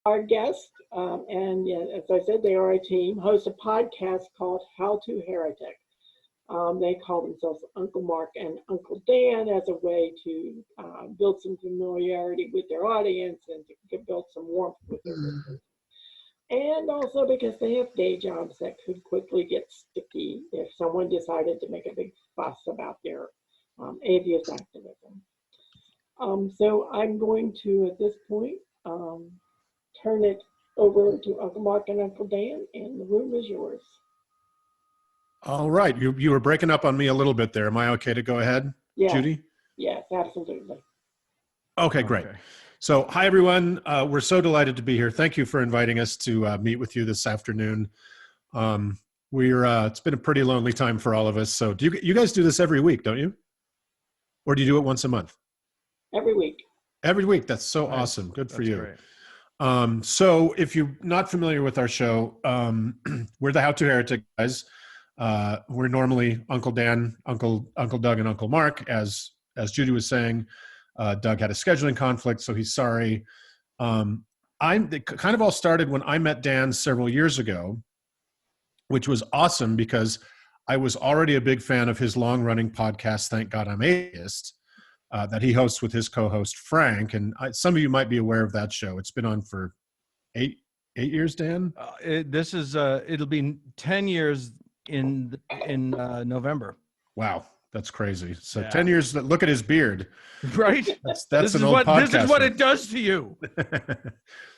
Our guest, and yeah, as I said, they are a team, host a podcast called How to Heretic. They call themselves Uncle Mark and Uncle Dan as a way to build some familiarity with their audience and to build some warmth with their listeners. And also because they have day jobs that could quickly get sticky if someone decided to make a big fuss about their atheist activism. So I'm going to, at this point, turn it over to Uncle Mark and Uncle Dan, and the room is yours. All right. You were breaking up on me a little bit there. Am I okay to go ahead, Yeah. Judy? Yes, absolutely. Okay, great. So, hi, everyone. We're so delighted to be here. Thank you for inviting us to meet with you this afternoon. It's been a pretty lonely time for all of us. So you guys do this every week, don't you? Or do you do it once a month? Every week. Every week. That's so awesome. Good for you. Great. So if you're not familiar with our show, we're the How to Heretic guys. We're normally Uncle Dan, Uncle Doug, and Uncle Mark. As Judy was saying, Doug had a scheduling conflict, so he's sorry. It kind of all started when I met Dan several years ago, which was awesome because I was already a big fan of his long-running podcast, Thank God I'm Atheist, that he hosts with his co-host Frank. And some of you might be aware of that show. It's been on for eight years, Dan. It'll be 10 years in November. Wow, that's crazy. So Yeah. 10 years. Look at his beard. Right. That's an old podcast. This is what it does to you.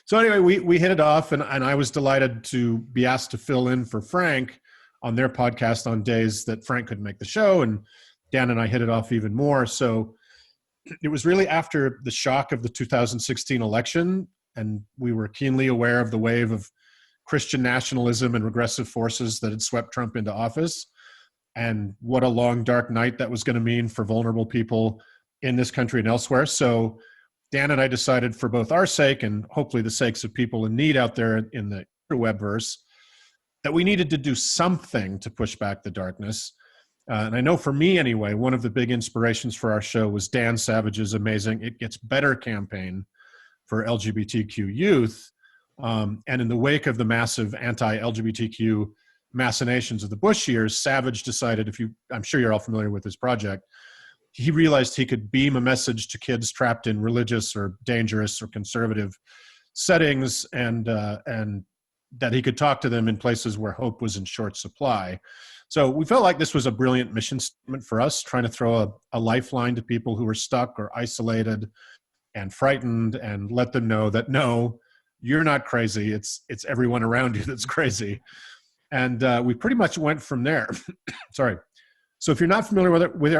So anyway, we hit it off, and I was delighted to be asked to fill in for Frank on their podcast on days that Frank couldn't make the show, and Dan and I hit it off even more. So it was really after the shock of the 2016 election, and we were keenly aware of the wave of Christian nationalism and regressive forces that had swept Trump into office, and what a long, dark night that was going to mean for vulnerable people in this country and elsewhere. So Dan and I decided, for both our sake and hopefully the sakes of people in need out there in the webverse, that we needed to do something to push back the darkness. And I know for me anyway, one of the big inspirations for our show was Dan Savage's amazing It Gets Better campaign for LGBTQ youth. And in the wake of the massive anti-LGBTQ machinations of the Bush years, Savage decided, I'm sure you're all familiar with his project, he realized he could beam a message to kids trapped in religious or dangerous or conservative settings, and that he could talk to them in places where hope was in short supply. So we felt like this was a brilliant mission statement for us, trying to throw a lifeline to people who were stuck or isolated and frightened, and let them know that, no, you're not crazy. It's everyone around you that's crazy. And we pretty much went from there. Sorry. So if you're not familiar with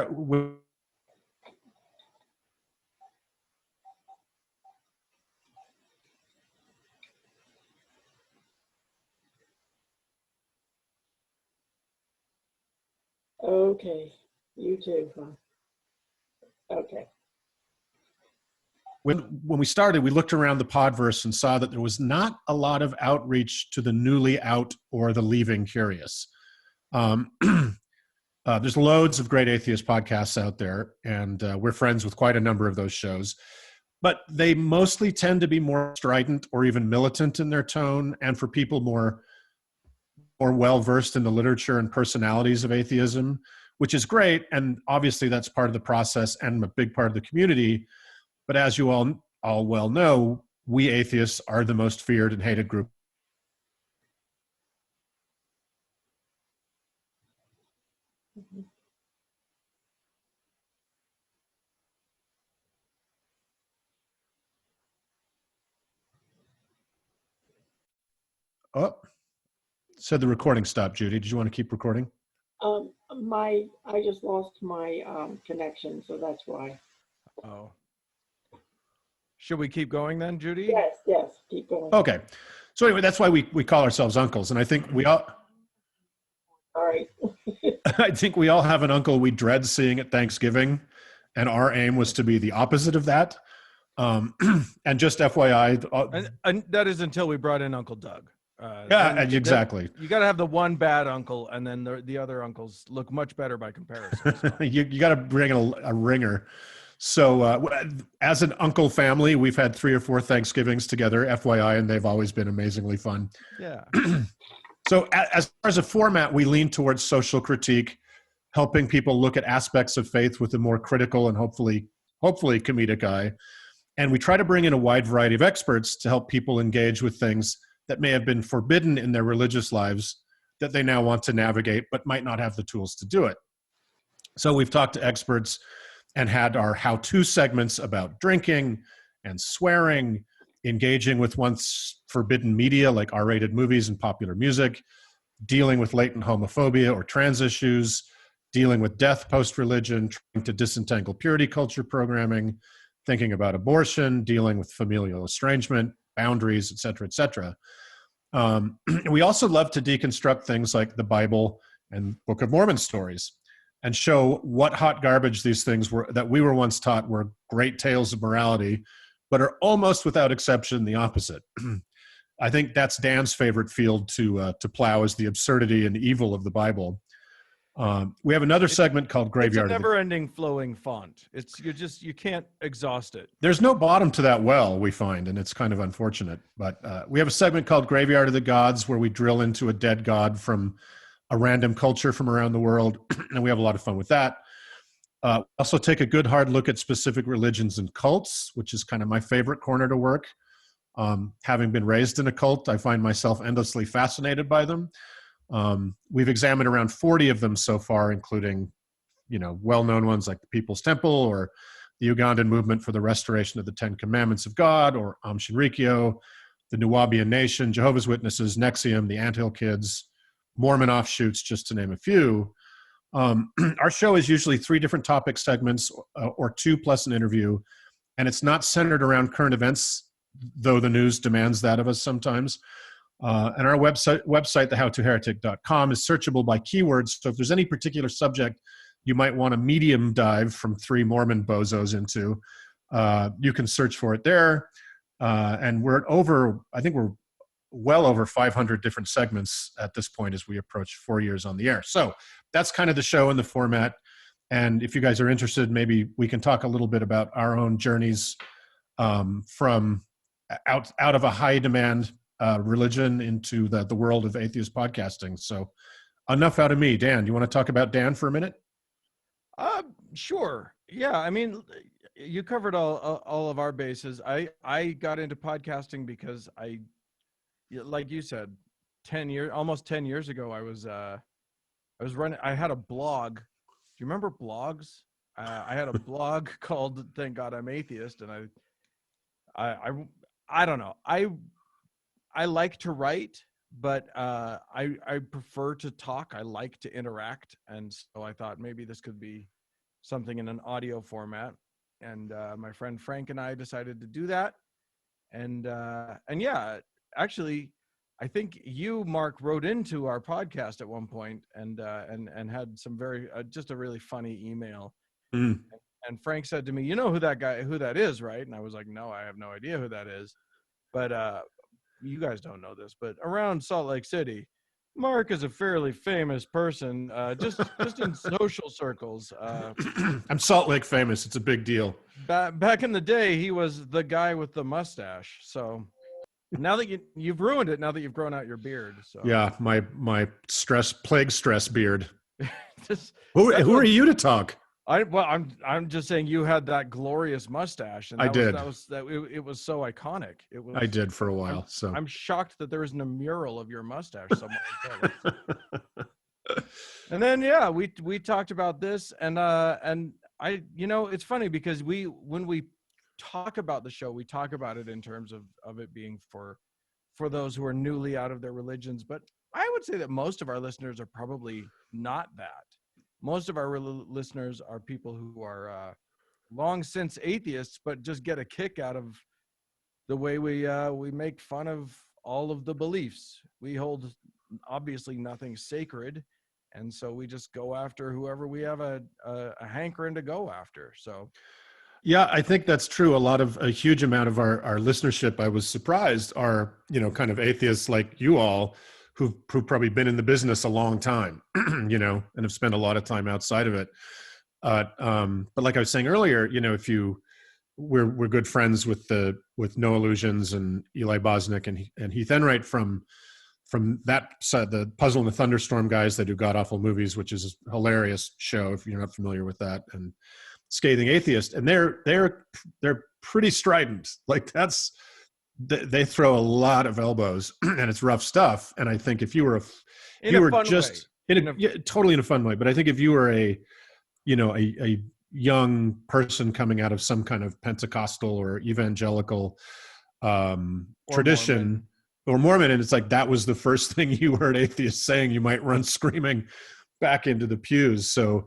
Okay, you too, huh? Okay. When we started, we looked around the podverse and saw that there was not a lot of outreach to the newly out or the leaving curious. There's loads of great atheist podcasts out there, and we're friends with quite a number of those shows. But they mostly tend to be more strident or even militant in their tone, and for people more well-versed in the literature and personalities of atheism, which is great. And obviously that's part of the process and a big part of the community. But as you all well know, we atheists are the most feared and hated group. Oh, said the recording stopped, Judy. Did you want to keep recording? I just lost my connection, so that's why. Oh. Should we keep going then, Judy? Yes, keep going. Okay. So anyway, that's why we call ourselves uncles. And I think we all... All right. I think we all have an uncle we dread seeing at Thanksgiving. And our aim was to be the opposite of that. And just FYI... and that is until we brought in Uncle Doug. Yeah, exactly. You got to have the one bad uncle, and then the other uncles look much better by comparison. So. you got to bring a ringer. So as an uncle family, we've had 3 or 4 Thanksgivings together, FYI, and they've always been amazingly fun. Yeah. So as far as a format, we lean towards social critique, helping people look at aspects of faith with a more critical and hopefully comedic eye. And we try to bring in a wide variety of experts to help people engage with things that may have been forbidden in their religious lives that they now want to navigate, but might not have the tools to do it. So we've talked to experts and had our how-to segments about drinking and swearing, engaging with once forbidden media like R-rated movies and popular music, dealing with latent homophobia or trans issues, dealing with death post-religion, trying to disentangle purity culture programming, thinking about abortion, dealing with familial estrangement, boundaries, et cetera, et cetera. We also love to deconstruct things like the Bible and Book of Mormon stories and show what hot garbage these things were that we were once taught were great tales of morality, but are almost without exception the opposite. I think that's Dan's favorite field to plow, is the absurdity and evil of the Bible. We have another segment called Graveyard. It's a never-ending flowing font. You can't exhaust it. There's no bottom to that well, we find, and it's kind of unfortunate. But we have a segment called Graveyard of the Gods, where we drill into a dead god from a random culture from around the world, and we have a lot of fun with that. Also take a good hard look at specific religions and cults, which is kind of my favorite corner to work. Having been raised in a cult, I find myself endlessly fascinated by them. We've examined around 40 of them so far, including, well-known ones like the People's Temple or the Ugandan Movement for the Restoration of the Ten Commandments of God, or Am Shinrikyo, the Nuwaubian Nation, Jehovah's Witnesses, Nexium, the Anthill Kids, Mormon offshoots, just to name a few. Our show is usually 3 different topic segments or 2 plus an interview, and it's not centered around current events, though the news demands that of us sometimes. And our website, thehowtoheretic.com, is searchable by keywords. So if there's any particular subject you might want a medium dive from 3 Mormon bozos into, you can search for it there. And we're well over 500 different segments at this point as we approach 4 years on the air. So that's kind of the show and the format. And if you guys are interested, maybe we can talk a little bit about our own journeys from out of a high demand religion into the world of atheist podcasting. So enough out of me. Dan, you want to talk about Dan for a minute? Sure. Yeah. I mean, you covered all of our bases. I got into podcasting because like you said, almost 10 years ago, I was running, I had a blog. Do you remember blogs? I had a blog called Thank God I'm Atheist. And I don't know. I like to write, but I prefer to talk. I like to interact. And so I thought maybe this could be something in an audio format. And my friend Frank and I decided to do that. And yeah, actually, I think you, Mark, wrote into our podcast at one point and had some very, just a really funny email. Mm. And Frank said to me, "You know who that is, right?" And I was like, "No, I have no idea who that is." But you guys don't know this, but around Salt Lake City, Mark is a fairly famous person, just in social circles. I'm Salt Lake famous. It's a big deal. Back in the day, he was the guy with the mustache. So now that you've ruined it, now that you've grown out your beard. So yeah, my plague stress beard. Who That's are you to talk? I'm just saying you had that glorious mustache, and I did. It was so iconic. It was. I did for a while. So I'm shocked that there isn't a mural of your mustache somewhere. And then yeah, we talked about this, and I it's funny because when we talk about the show, we talk about it in terms of it being for those who are newly out of their religions, but I would say that most of our listeners are probably not that. Most of our listeners are people who are long since atheists, but just get a kick out of the way we make fun of all of the beliefs. We hold obviously nothing sacred, and so we just go after whoever we have a hankering to go after. So, yeah, I think that's true. A huge amount of our listenership, I was surprised, are kind of atheists like you all, who've probably been in the business a long time, and have spent a lot of time outside of it. But like I was saying earlier, you know, if you we're good friends with No Illusions and Eli Bosnick and Heath Enright from that side, the Puzzle and the Thunderstorm guys that do God Awful Movies, which is a hilarious show if you're not familiar with that, and Scathing Atheist, and they're pretty strident. Like they throw a lot of elbows and it's rough stuff. And I think if you were totally in a fun way, but I think if you were a young person coming out of some kind of Pentecostal or evangelical tradition Mormon. or Mormon, and it's like that was the first thing you heard atheists saying, you might run screaming back into the pews. So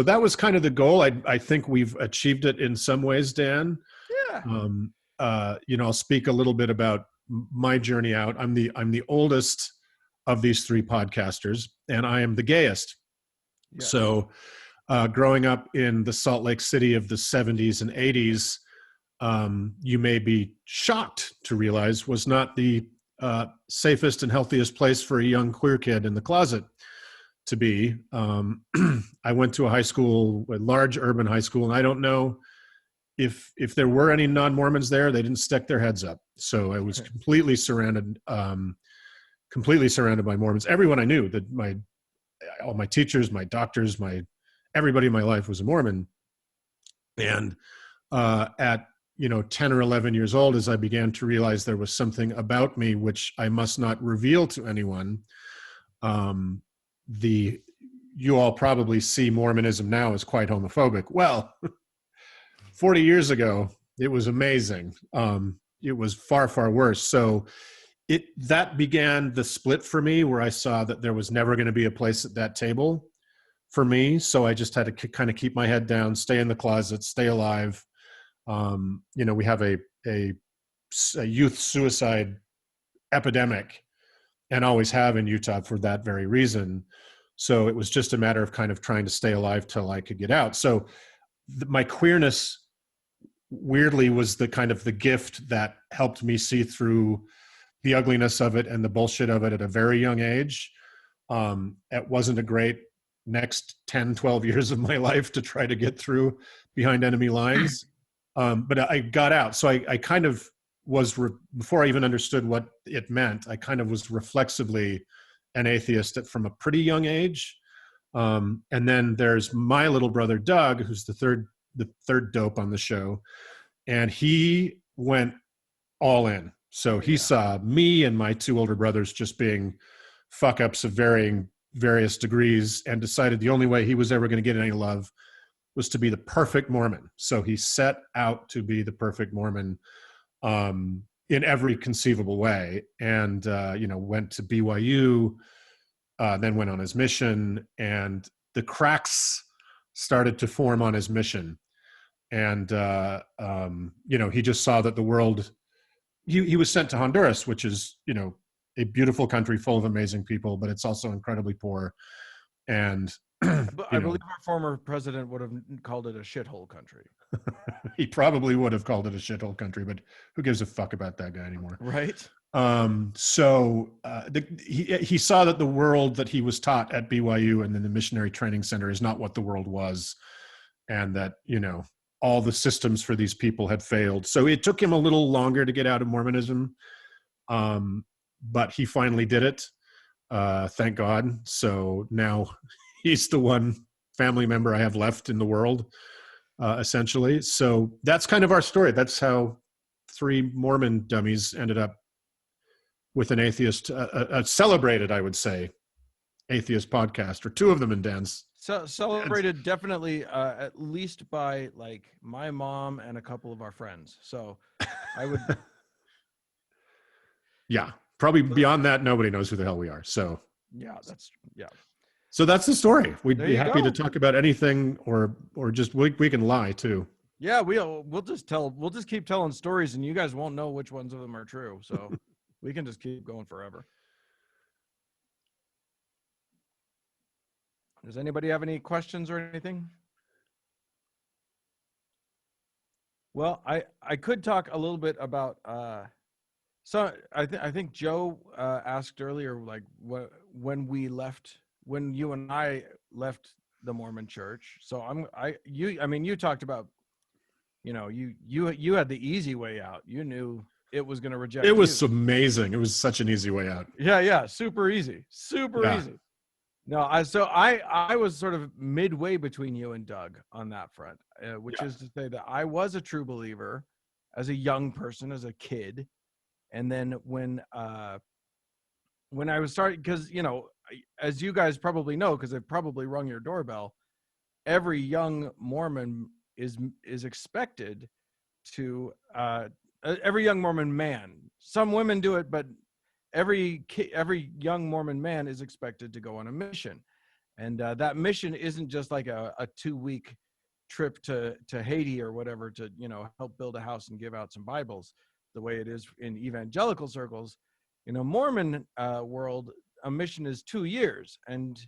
that was kind of the goal. I think we've achieved it in some ways, Dan. Yeah. I'll speak a little bit about my journey out. I'm the oldest of these three podcasters, and I am the gayest. Yeah. So growing up in the Salt Lake City of the 70s and 80s, you may be shocked to realize was not the safest and healthiest place for a young queer kid in the closet to be. I went to a large urban high school, and I don't know if there were any non-Mormons there. They didn't stick their heads up. So I was completely surrounded by Mormons. Everyone I knew, all my teachers, my doctors, everybody in my life was a Mormon. And at 10 or 11 years old, as I began to realize there was something about me which I must not reveal to anyone, you all probably see Mormonism now as quite homophobic. Well, 40 years ago, it was amazing. It was far, far worse. So that began the split for me, where I saw that there was never going to be a place at that table for me. So I just had to kind of keep my head down, stay in the closet, stay alive. We have a youth suicide epidemic, and always have in Utah for that very reason. So it was just a matter of kind of trying to stay alive till I could get out. So my queerness weirdly was the kind of the gift that helped me see through the ugliness of it and the bullshit of it at a very young age. It wasn't a great next 10, 12 years of my life to try to get through behind enemy lines. But I got out. So I kind of was, before I even understood what it meant, I kind of was reflexively an atheist from a pretty young age. And then there's my little brother, Doug, who's the third dope on the show. And he went all in. So he saw me and my two older brothers just being fuck ups of various degrees, and decided the only way he was ever going to get any love was to be the perfect Mormon. So he set out to be the perfect Mormon in every conceivable way, and went to BYU, then went on his mission, and the cracks started to form on his mission. And he just saw that the world. He was sent to Honduras, which is a beautiful country full of amazing people, but it's also incredibly poor. And I believe our former president would have called it a shithole country. He probably would have called it a shithole country, but who gives a fuck about that guy anymore? Right. He saw that the world that he was taught at BYU and then the missionary training center is not what the world was. And that, all the systems for these people had failed. So it took him a little longer to get out of Mormonism. But he finally did it. Thank God. So now he's the one family member I have left in the world, essentially. So that's kind of our story. That's how three Mormon dummies ended up with an atheist, a celebrated, I would say, atheist podcast, or two of them in Dan's. So celebrated definitely at least by like my mom and a couple of our friends. So I would. Yeah, probably beyond that, nobody knows who the hell we are. So yeah. So that's the story. We'd be happy to talk about anything, or just we can lie too. Yeah, we'll just keep telling stories, and you guys won't know which ones of them are true. So we can just keep going forever. Does anybody have any questions or anything? Well, I could talk a little bit about. So I think Joe asked earlier, like when you and I left the Mormon Church. So you talked about, you had the easy way out. You knew it was going to reject It you. was amazing. It was such an easy way out. Yeah, super easy, super Yeah. easy. No, I was sort of midway between you and Doug on that front, which is to say that I was a true believer as a young person, as a kid, and then when I was starting, because as you guys probably know, because they've probably rung your doorbell, every young Mormon is expected to every young Mormon man. Some women do it, but every young Mormon man is expected to go on a mission. And that mission isn't just like a 2-week trip to Haiti or whatever to, help build a house and give out some Bibles, the way it is in evangelical circles. In a Mormon world, a mission is 2 years, and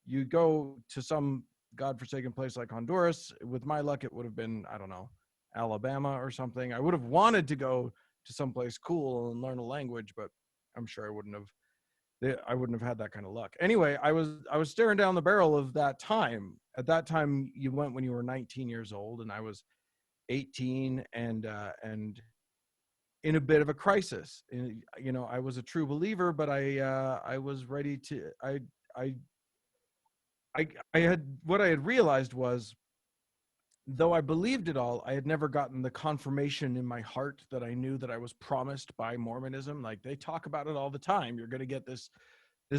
you go to some godforsaken place like Honduras. With my luck, it would have been, I don't know, Alabama or something. I would have wanted to go to someplace cool and learn a language, but I'm sure I wouldn't have had that kind of luck. Anyway, I was staring down the barrel of that time. At that time, you went when you were 19 years old, and I was 18, and in a bit of a crisis. I was a true believer, but I was ready to. I had, what I had realized was, though I believed it all, I had never gotten the confirmation in my heart that I knew that I was promised by Mormonism. Like, they talk about it all the time. You're going to get this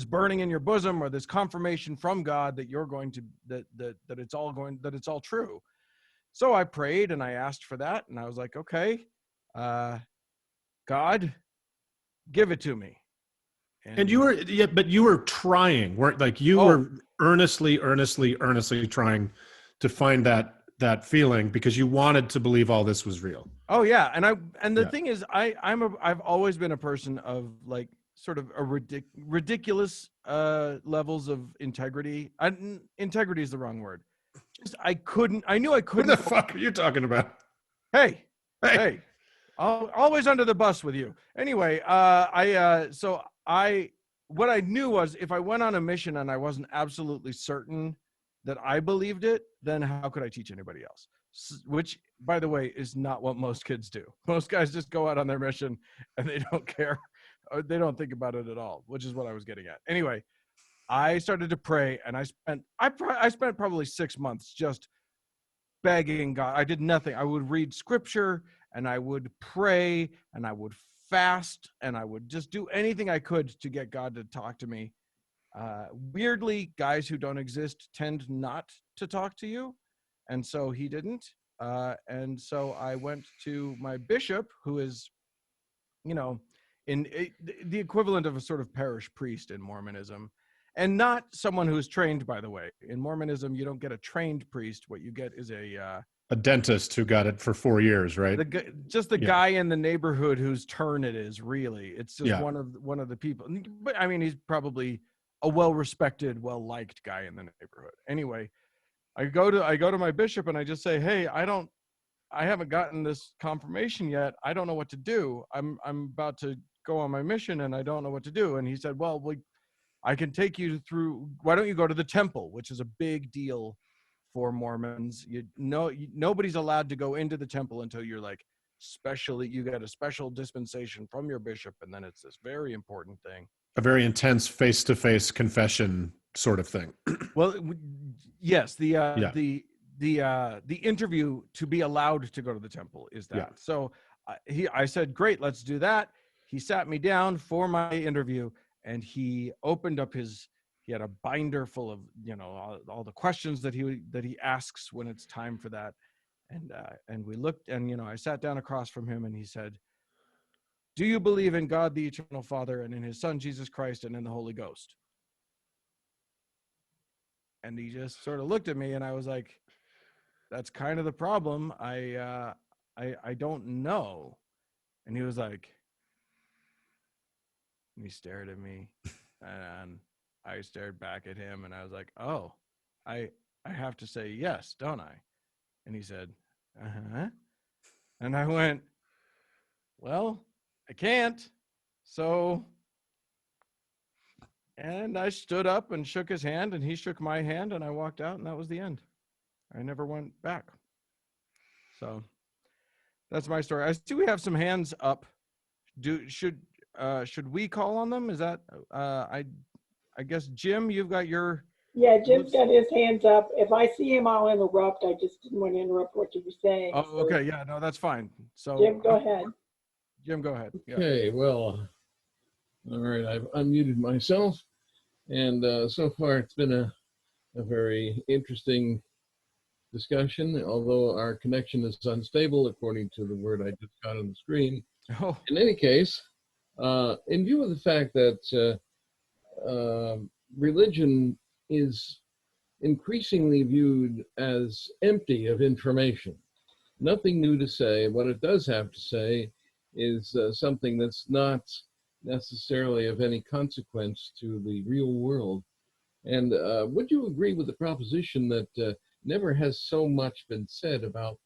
burning in your bosom, or this confirmation from God that you're going to, that it's all true. So I prayed and I asked for that, and I was like, okay, God, give it to me. And you were, but you were trying, weren't, like, you were earnestly trying to find that feeling, because you wanted to believe all this was real. Oh yeah, and the thing is, I've always been a person of, like, sort of a ridiculous levels of integrity. Integrity is the wrong word. Just I knew I couldn't. What the fuck are you talking about? Hey. Always under the bus with you. Anyway, what I knew was, if I went on a mission and I wasn't absolutely certain that I believed it, then how could I teach anybody else? Which, by the way, is not what most kids do. Most guys just go out on their mission and they don't care. Or they don't think about it at all, which is what I was getting at. Anyway, I started to pray, and I spent probably 6 months just begging God. I did nothing. I would read scripture, and I would pray, and I would fast, and I would just do anything I could to get God to talk to me. Weirdly, guys who don't exist tend not to talk to you, and so he didn't. And so I went to my bishop, who is, the equivalent of a sort of parish priest in Mormonism, and not someone who's trained, by the way. In Mormonism, you don't get a trained priest. What you get is a dentist who got it for 4 years, right? The guy in the neighborhood whose turn it is. Really, it's just one of the people. But I mean, he's probably a well-respected, well-liked guy in the neighborhood. Anyway, I go to my bishop and I just say, hey, I haven't gotten this confirmation yet. I don't know what to do. I'm about to go on my mission and I don't know what to do. And he said, well, I can take you through. Why don't you go to the temple, which is a big deal for Mormons. Nobody's allowed to go into the temple until you're like you get a special dispensation from your bishop, and then it's this very important thing. A very intense face-to-face confession sort of thing. Well, yes, the interview to be allowed to go to the temple is that. Yeah. So I said, great, let's do that. He sat me down for my interview, and he opened up he had a binder full of, all the questions that he asks when it's time for that. And we looked, and, I sat down across from him, and he said, do you believe in God, the eternal Father, and in his son, Jesus Christ, and in the Holy Ghost? And he just sort of looked at me, and I was like, that's kind of the problem. I don't know. And he was like, and he stared at me, and I stared back at him, and I was like, oh, I have to say yes, don't I? And he said, uh-huh. And I went, well, I can't. So And I stood up and shook his hand, and he shook my hand, and I walked out, and that was the end. I never went back. So that's my story. I see we have some hands up. Should we call on them? Is that I guess Jim, you've got your Yeah, Jim's got his hands up. If I see him, I'll interrupt. I just didn't want to interrupt what you were saying. Oh, okay, yeah, no, that's fine. So Jim, go ahead. Jim, go ahead. Yeah. Okay, well, all right, I've unmuted myself, and so far it's been a very interesting discussion, although our connection is unstable, according to the word I just got on the screen. Oh, In any case, in view of the fact that religion is increasingly viewed as empty of information, nothing new to say. What it does have to say is something that's not necessarily of any consequence to the real world. And would you agree with the proposition that never has so much been said about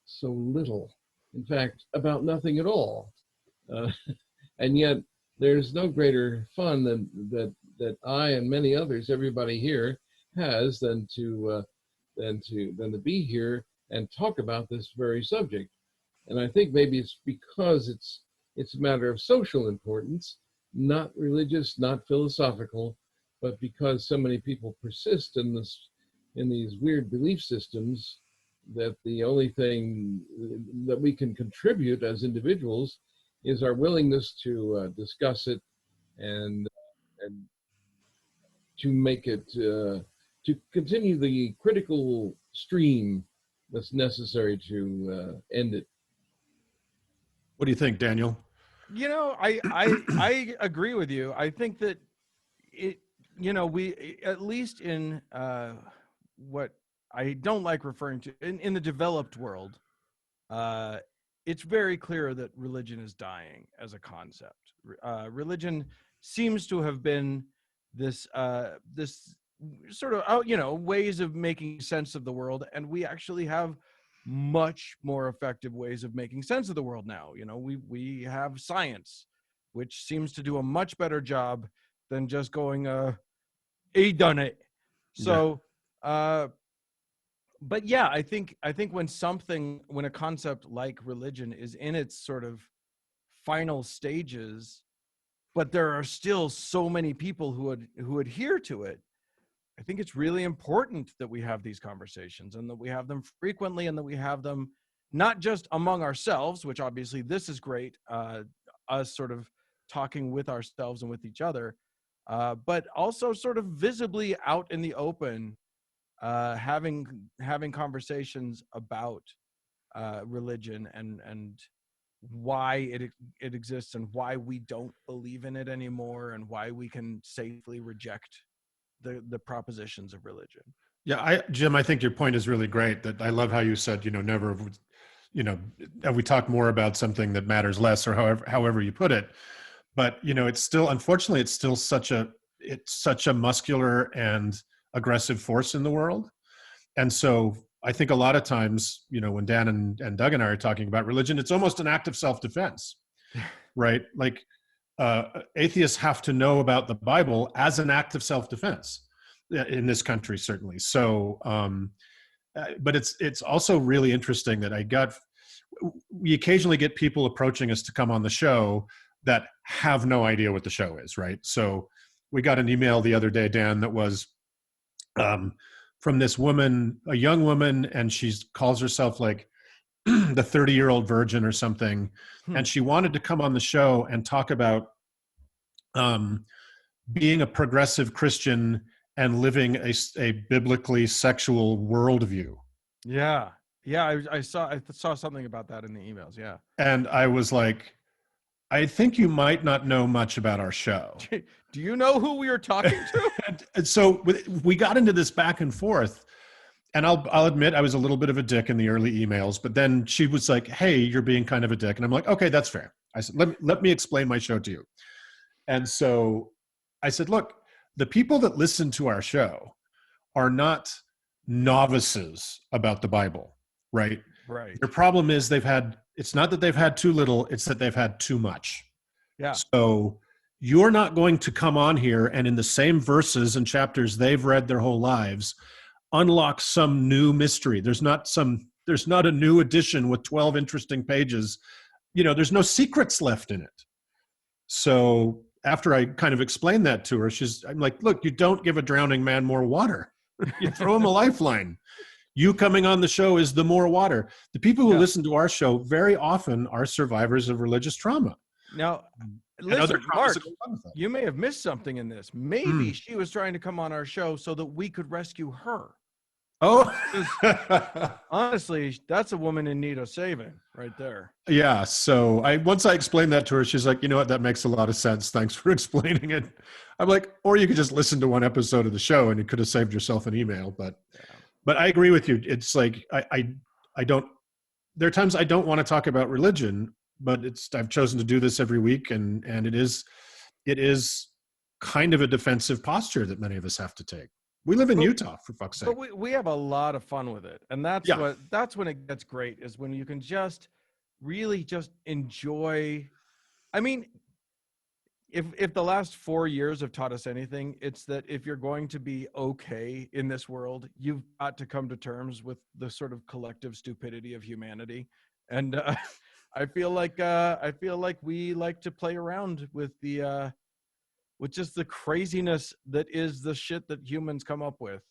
so little? In fact, about nothing at all. And yet, there's no greater fun than that I and many others, everybody here, has than to be here and talk about this very subject. And I think maybe it's because it's a matter of social importance, not religious, not philosophical, but because so many people persist in these weird belief systems, that the only thing that we can contribute as individuals is our willingness to discuss it and to make it to continue the critical stream that's necessary to end it. What do you think, Daniel? you know, I agree with you. I think that we, at least in what I don't like referring to in the developed world, it's very clear that religion is dying as a concept. Religion seems to have been this sort of ways of making sense of the world, and we actually have much more effective ways of making sense of the world now. We have science, which seems to do a much better job than just going he done it. So but yeah, I think when a concept like religion is in its sort of final stages, but there are still so many people who adhere to it, I think it's really important that we have these conversations, and that we have them frequently, and that we have them not just among ourselves, which obviously this is great, us sort of talking with ourselves and with each other, but also sort of visibly out in the open, having conversations about religion and why it exists, and why we don't believe in it anymore, and why we can safely reject the propositions of religion. Yeah, Jim, I think your point is really great. That I love how you said, never, and we talk more about something that matters less, or however you put it. But it's still, unfortunately, it's still such a muscular and aggressive force in the world. And so I think a lot of times, when Dan and Doug and I are talking about religion, it's almost an act of self-defense, right? Like atheists have to know about the Bible as an act of self-defense in this country, certainly. So, but it's also really interesting that we occasionally get people approaching us to come on the show that have no idea what the show is, right? So we got an email the other day, Dan, that was from this woman, a young woman, and she calls herself like the 30-year-old virgin or something. And she wanted to come on the show and talk about being a progressive Christian and living a biblically sexual worldview. Yeah. I saw something about that in the emails. Yeah. And I was like, I think you might not know much about our show. Do you know who we are talking to? And so we got into this back and forth, and I'll admit I was a little bit of a dick in the early emails, but then she was like, hey, you're being kind of a dick. And I'm like, okay, that's fair. I said, let me explain my show to you. And so I said, look, the people that listen to our show are not novices about the Bible, right? Right. Their problem is it's not that they've had too little, it's that they've had too much. Yeah. So, you're not going to come on here and in the same verses and chapters they've read their whole lives, unlock some new mystery. There's not a new edition with 12 interesting pages. There's no secrets left in it. So after I kind of explained that to her, I'm like, look, you don't give a drowning man more water. You throw him a lifeline. You coming on the show is the more water. The people who listen to our show very often are survivors of religious trauma. Now, And other listen, traumas Mark, that go along with that. you may have missed something in this. Maybe she was trying to come on our show so that we could rescue her. Oh, Honestly, that's a woman in need of saving right there. yeah. So once I explained that to her, she's like, you know what? That makes a lot of sense. Thanks for explaining it. I'm like, or you could just listen to one episode of the show and you could have saved yourself an email. But I agree with you. It's like, I don't, there are times I don't want to talk about religion, but I've chosen to do this every week. And it is kind of a defensive posture that many of us have to take. We live in Utah, for fuck's sake. But we have a lot of fun with it. And that's when it gets great, is when you can just really just enjoy. I mean, if the last 4 years have taught us anything, it's that if you're going to be okay in this world, you've got to come to terms with the sort of collective stupidity of humanity. And I feel like we like to play around with with just the craziness that is the shit that humans come up with.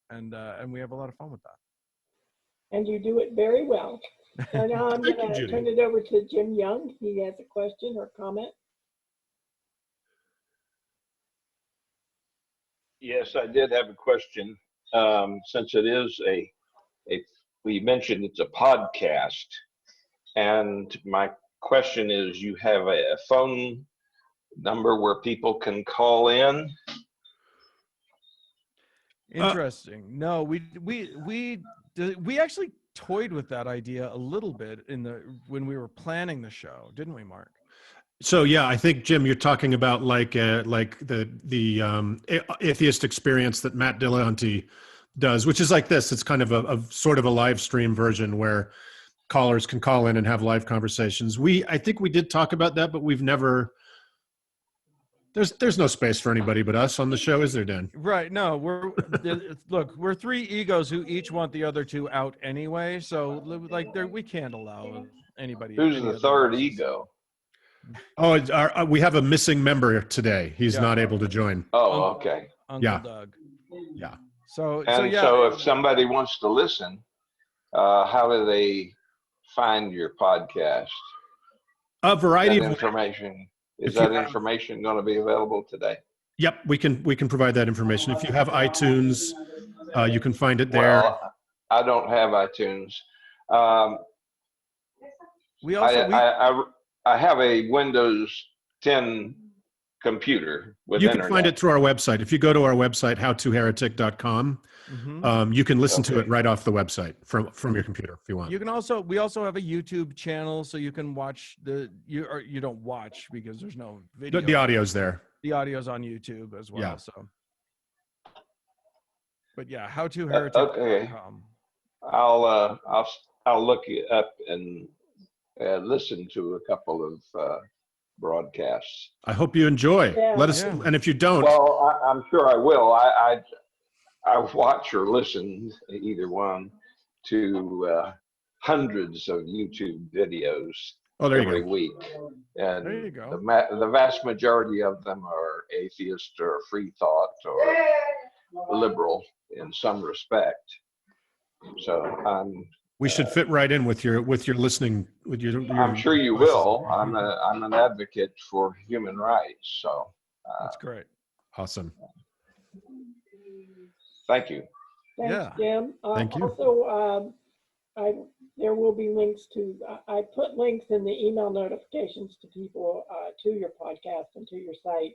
And we have a lot of fun with that. And you do it very well. And now I'm going to turn it over to Jim Young. He has a question or comment. Yes, I did have a question. Since it is we mentioned it's a podcast, and my question is, you have a phone number where people can call in? Interesting. No, we actually toyed with that idea a little bit when we were planning the show, didn't we, Mark? So yeah, I think Jim, you're talking about like the atheist experience that Matt Dillahunty does, which is like this. It's kind of a sort of a live stream version where callers can call in and have live conversations. I think we did talk about that, but we've never. There's no space for anybody but us on the show, is there, Dan? Right. No, we're three egos who each want the other two out anyway. So like we can't allow anybody. Who's the third ego? Oh, we have a missing member today. He's not able to join. Oh, okay. Uncle Doug. Yeah. So if somebody wants to listen, how do they find your podcast? A variety of information. Is that information going to be available today? Yep, we can provide that information. If you have iTunes, you can find it there. Well, I don't have iTunes. I have a Windows 10 computer with internet. You can find it through our website. If you go to our website, howtoheretic.com, you can listen to it right off the website from your computer if you want. You can we also have a YouTube channel, so you can watch you don't watch because there's no video. The audio's there. The audio's on YouTube as well. Yeah. So, but yeah, howtoheretic.com. Okay. I'll look it up and listen to a couple of broadcasts. I hope you enjoy. Yeah. Let us, and if you don't, well, I'm sure I will. I watch or listen, either one, to hundreds of YouTube videos every week, and there you go. The vast majority of them are atheist or free thought or liberal in some respect. So we should fit right in with your listening with your I'm sure you will. I'm an advocate for human rights, so that's great. Awesome. Thank you. Thanks, Jim. Thank you. Also, there will be links to. I put links in the email notifications to people to your podcast and to your site.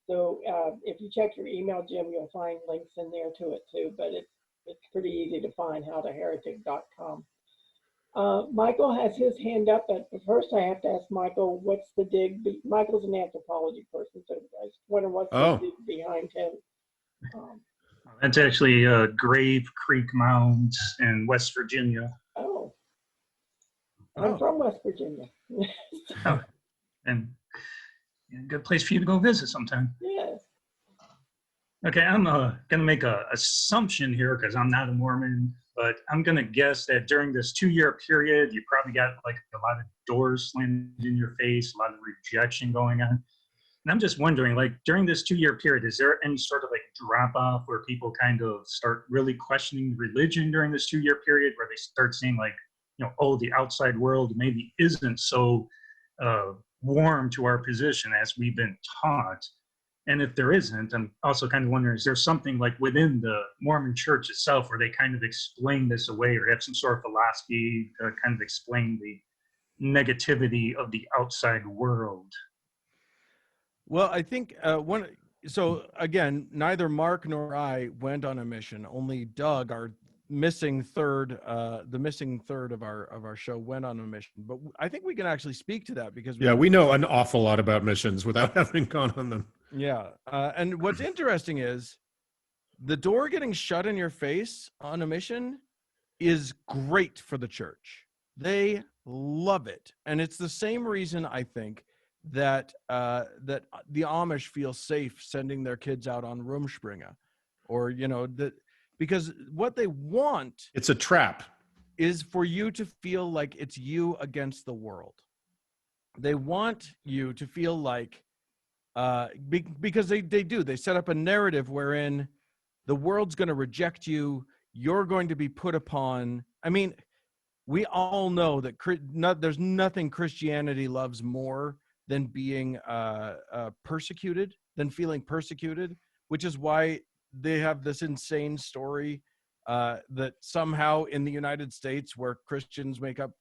So if you check your email, Jim, you'll find links in there to it too. But it's pretty easy to find. howtoheretic.com. Michael has his hand up, but first I have to ask Michael, what's the dig? Michael's an anthropology person, so I just wonder what's the dig behind him. That's actually Grave Creek Mounds in West Virginia. Oh. I'm from West Virginia. And a good place for you to go visit sometime. Yes. Okay, I'm going to make a assumption here because I'm not a Mormon, but I'm going to guess that during this 2-year period, you probably got like a lot of doors slammed in your face, a lot of rejection going on. And I'm just wondering, like during this 2-year period, is there any sort of like drop off where people kind of start really questioning religion during this 2-year period, where they start seeing like, oh, the outside world maybe isn't so warm to our position as we've been taught? And if there isn't, I'm also kind of wondering, is there something like within the Mormon church itself where they kind of explain this away or have some sort of philosophy to kind of explain the negativity of the outside world? Well, I think so again, neither Mark nor I went on a mission. Only Doug, our missing third, the missing third of our show, went on a mission. But I think we can actually speak to that because Yeah, we know an awful lot about missions without having gone on them. Yeah, and what's interesting is the door getting shut in your face on a mission is great for the church. They love it, and it's the same reason I think that that the Amish feel safe sending their kids out on Rumspringa, or because what they want, it's a trap, is for you to feel like it's you against the world. They want you to feel like because they set up a narrative wherein the world's going to reject you. You're going to be put upon. I mean, we all know that there's nothing Christianity loves more than being persecuted, than feeling persecuted, which is why they have this insane story that somehow in the United States, where Christians make up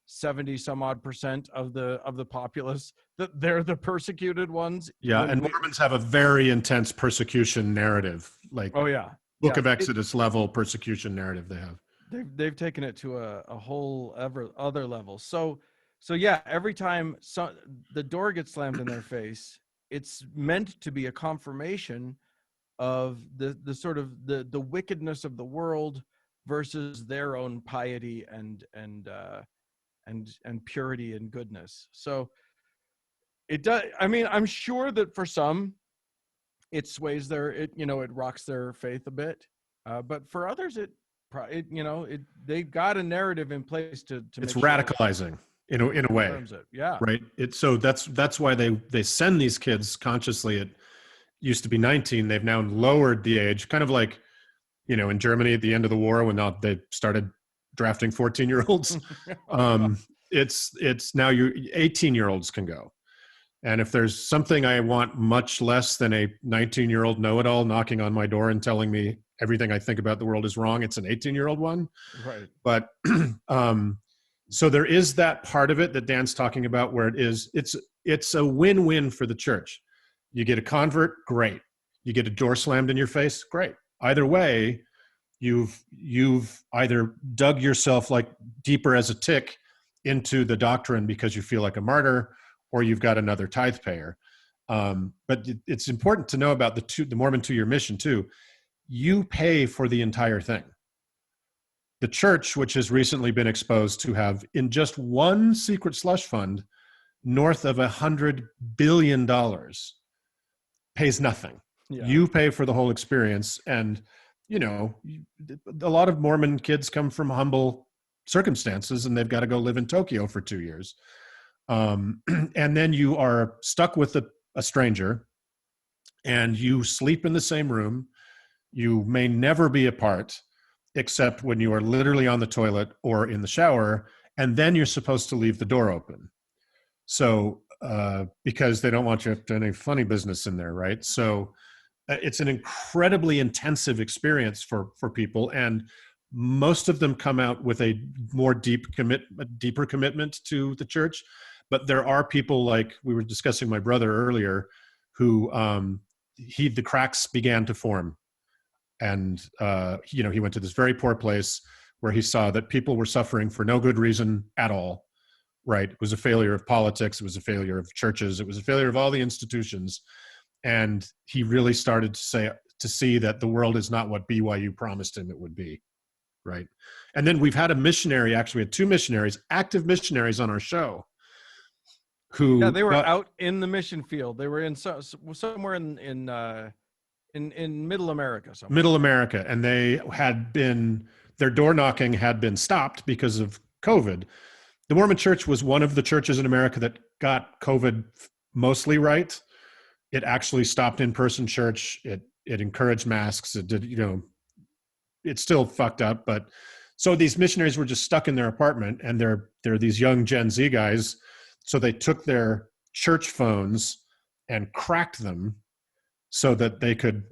70 some odd % of the populace, that they're the persecuted ones. Yeah, and Mormons have a very intense persecution narrative, like oh yeah, Book of Exodus level persecution narrative they have. They've taken it to a whole other level. So yeah, every time the door gets slammed in their face, it's meant to be a confirmation of the sort of the wickedness of the world versus their own piety and purity and goodness. So it does. I mean, I'm sure that for some, it sways it rocks their faith a bit, but for others, they've got a narrative in place to it's make radicalizing in a way. Yeah. Right. So that's why they send these kids consciously. It used to be 19. They've now lowered the age, kind of like, in Germany at the end of the war when they started drafting 14-year-olds. It's now 18-year-olds can go. And if there's something I want much less than a 19-year-old know-it-all knocking on my door and telling me everything I think about the world is wrong, it's an 18-year-old one. Right. But so there is that part of it that Dan's talking about where it's a win-win for the church. You get a convert, great. You get a door slammed in your face, great. Either way, you've either dug yourself like deeper as a tick into the doctrine because you feel like a martyr, or you've got another tithe payer. But it's important to know about the Mormon 2-year mission too. You pay for the entire thing. The church, which has recently been exposed to have in just one secret slush fund north of $100 billion, pays nothing. Yeah. You pay for the whole experience. And, a lot of Mormon kids come from humble circumstances and they've got to go live in Tokyo for 2 years. And then you are stuck with a stranger and you sleep in the same room. You may never be apart except when you are literally on the toilet or in the shower, and then you're supposed to leave the door open. So, because they don't want you to have any funny business in there, right? So it's an incredibly intensive experience for people, and most of them come out with a deeper commitment to the church. But there are people, like we were discussing my brother earlier, who the cracks began to form. And, he went to this very poor place where he saw that people were suffering for no good reason at all, right? It was a failure of politics. It was a failure of churches. It was a failure of all the institutions. And he really started to see that the world is not what BYU promised him it would be, right? And then we've had a missionary, actually we had 2 missionaries, active missionaries on our show, who Yeah, they were got- out in the mission field. They were in somewhere in Middle America somewhere. Middle America, and their door knocking had been stopped because of COVID. The Mormon Church was one of the churches in America that got COVID mostly right. It actually stopped in-person church. It encouraged masks. It did, it's still fucked up, but so these missionaries were just stuck in their apartment, and they're these young Gen Z guys. So they took their church phones and cracked them so that they could,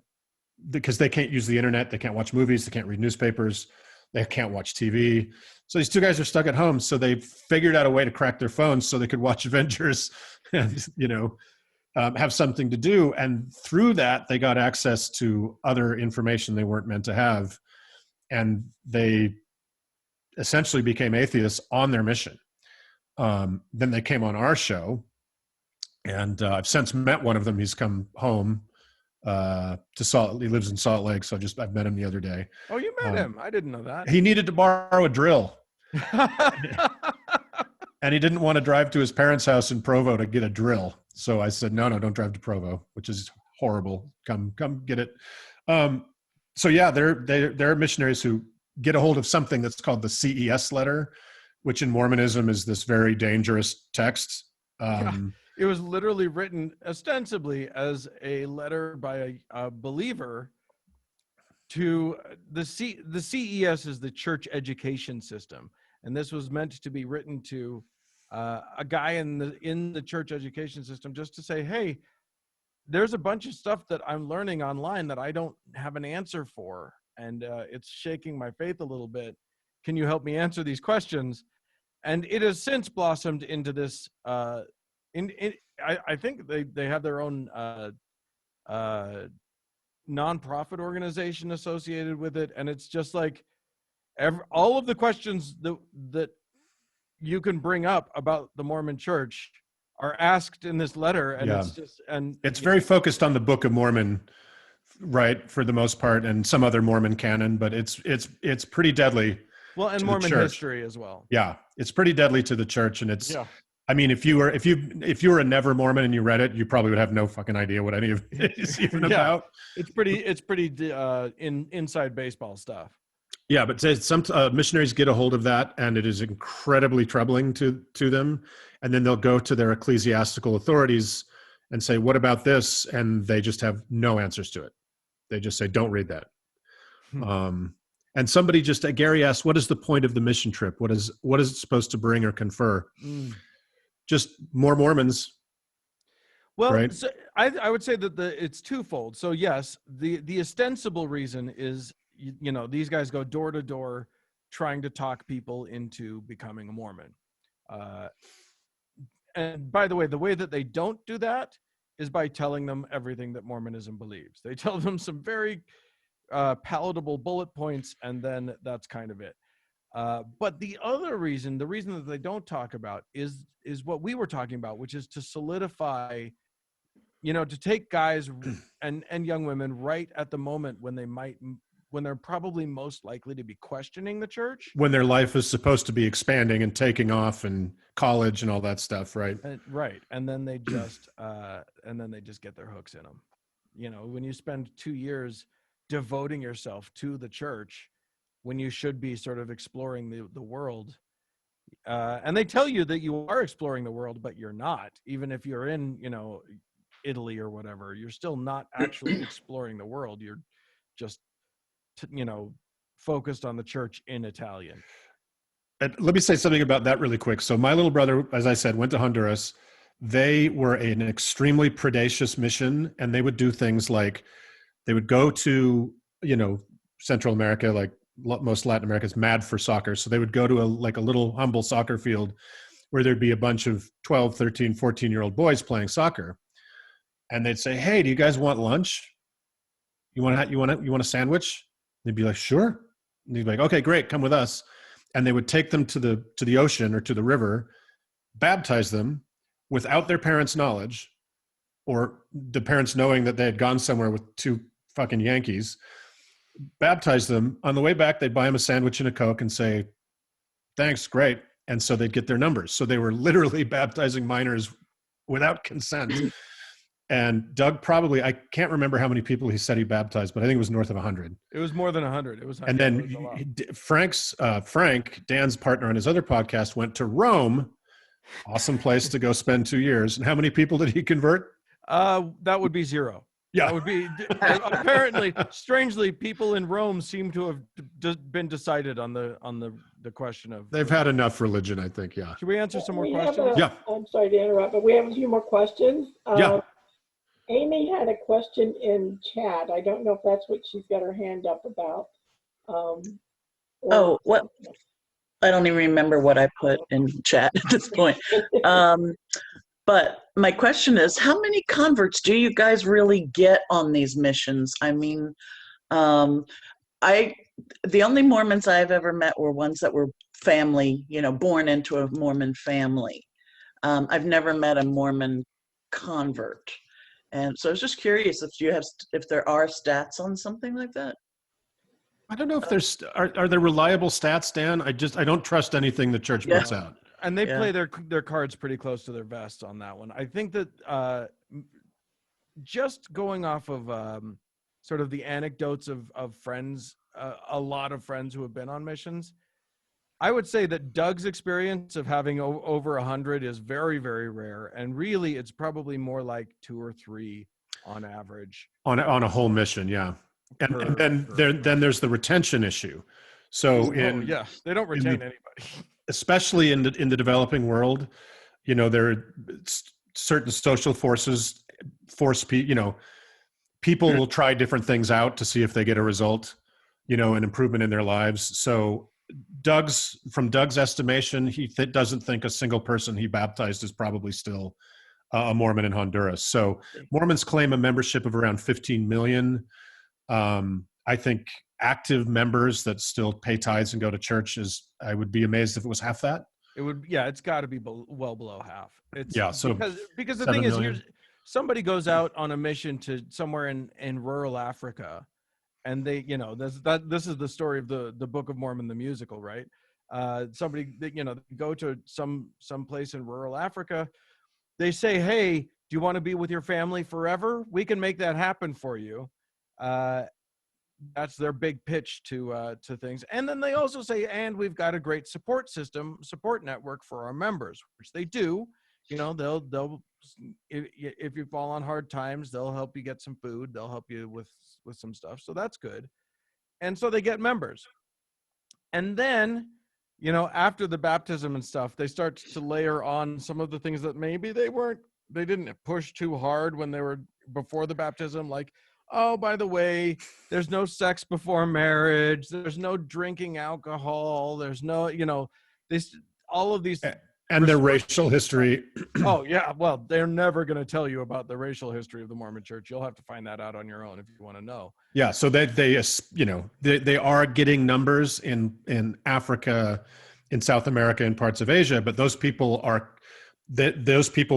because they can't use the internet, they can't watch movies, they can't read newspapers, they can't watch TV. So these two guys are stuck at home. So they figured out a way to crack their phones so they could watch Avengers and, have something to do. And through that, they got access to other information they weren't meant to have. And they essentially became atheists on their mission. Then they came on our show, and I've since met one of them. He's come home to He lives in Salt Lake, so I've met him the other day. Oh, you met him? I didn't know that. He needed to borrow a drill, and he didn't want to drive to his parents' house in Provo to get a drill. So I said, no, don't drive to Provo, which is horrible. Come get it. So yeah, they're missionaries who get a hold of something that's called the Ces Letter, which in Mormonism is this very dangerous text. It was literally written ostensibly as a letter by a believer to the CES is the church education system, and this was meant to be written to a guy in the church education system, just to say, hey, there's a bunch of stuff that I'm learning online that I don't have an answer for, and it's shaking my faith a little bit. Can you help me answer these questions? And it has since blossomed into this. I think they have their own nonprofit organization associated with it, and it's just like all of the questions that you can bring up about the Mormon Church are asked in this letter, and it's very focused on the Book of Mormon, right, for the most part, and some other Mormon canon, but it's pretty deadly. Well, and Mormon history as well. Yeah, it's pretty deadly to the church, and it's. Yeah. I mean, if you were a never Mormon and you read it, you probably would have no fucking idea what any of it is even about. It's pretty inside baseball stuff. Yeah, but some missionaries get a hold of that, and it is incredibly troubling to them. And then they'll go to their ecclesiastical authorities and say, "What about this?" And they just have no answers to it. They just say, "Don't read that." And somebody Gary asked, "What is the point of the mission trip? What is it supposed to bring or confer?" Just more Mormons. Well, right? So I would say that it's twofold. So yes, the ostensible reason is, these guys go door to door trying to talk people into becoming a Mormon. And by the way that they don't do that is by telling them everything that Mormonism believes. They tell them some very palatable bullet points, and then that's kind of it. But the reason that they don't talk about is what we were talking about, which is to solidify, to take guys and young women right at the moment when they're probably most likely to be questioning the church, when their life is supposed to be expanding and taking off, and college and all that stuff, right? Right, and then they just get their hooks in them. When you spend 2 years devoting yourself to the church, when you should be sort of exploring the world, and they tell you that you are exploring the world, but you're not. Even if you're in Italy or whatever, you're still not actually exploring the world. You're just focused on the church in Italian. Let me say something about that really quick. So my little brother, as I said, went to Honduras. They were an extremely predacious mission, and they would do things like they would go to Central America, like most Latin America is mad for soccer. So they would go to a little humble soccer field where there'd be a bunch of 12, 13, 14-year-old boys playing soccer. And they'd say, "Hey, do you guys want lunch? You want a sandwich?" They'd be like, "Sure." And they'd be like, "Okay, great. Come with us." And they would take them to the ocean or to the river, baptize them without their parents' knowledge, or the parents knowing that they had gone somewhere with two fucking Yankees, baptize them. On the way back, they'd buy them a sandwich and a Coke and say, "Thanks, great." And so they'd get their numbers. So they were literally baptizing minors without consent. And Doug probably, I can't remember how many people he said he baptized, but I think it was north of 100. It was more than 100. It was, And yeah, then it was a lot. Frank, Dan's partner on his other podcast, went to Rome. Awesome place to go spend 2 years. And how many people did he convert? That would be 0. Yeah. That would be apparently, strangely, people in Rome seem to have been decided on the question of. They've had enough religion, I think. Yeah. Should we answer some more We have questions? Yeah. I'm sorry to interrupt, but we have a few more questions. Yeah. Amy had a question in chat. I don't know if that's what she's got her hand up about. Oh, what? I don't even remember what I put in chat at this point. But my question is, how many converts do you guys really get on these missions? I mean, the only Mormons I've ever met were ones that were family, born into a Mormon family. I've never met a Mormon convert. And so I was just curious if there are stats on something like that. I don't know if are there reliable stats, Dan? I don't trust anything the church puts out. And they play their cards pretty close to their vest on that one. I think that just going off of sort of the anecdotes of friends, a lot of friends who have been on missions, I would say that Doug's experience of having over 100 is very, very rare. And really, it's probably more like 2 or 3 on average. On a whole mission, yeah. And then there's the retention issue. So they don't retain anybody. Especially in the developing world, there are certain social forces people will try different things out to see if they get a result, an improvement in their lives. So from Doug's estimation, he doesn't think a single person he baptized is probably still a Mormon in Honduras. So Mormons claim a membership of around 15 million. I think active members that still pay tithes and go to church I would be amazed if it was half that. It would, it's got to be well below half. So because the thing is, somebody goes out on a mission to somewhere in rural Africa, and they, this is the story of the Book of Mormon, the musical, right? Somebody, go to some place in rural Africa. They say, hey, do you want to be with your family forever? We can make that happen for you. That's their big pitch to things. And then they also say, and we've got a great support network for our members, which they do. They'll if you fall on hard times, they'll help you get some food. They'll help you with some stuff. So that's good. And so they get members. And then, after the baptism and stuff, they start to layer on some of the things that maybe they didn't push too hard when they were before the baptism, like, oh, by the way, there's no sex before marriage. There's no drinking alcohol. There's no, all of these. And their racial history. Oh, yeah. Well, they're never going to tell you about the racial history of the Mormon Church. You'll have to find that out on your own if you want to know. Yeah. So they are getting numbers in Africa, in South America, and parts of Asia, but those people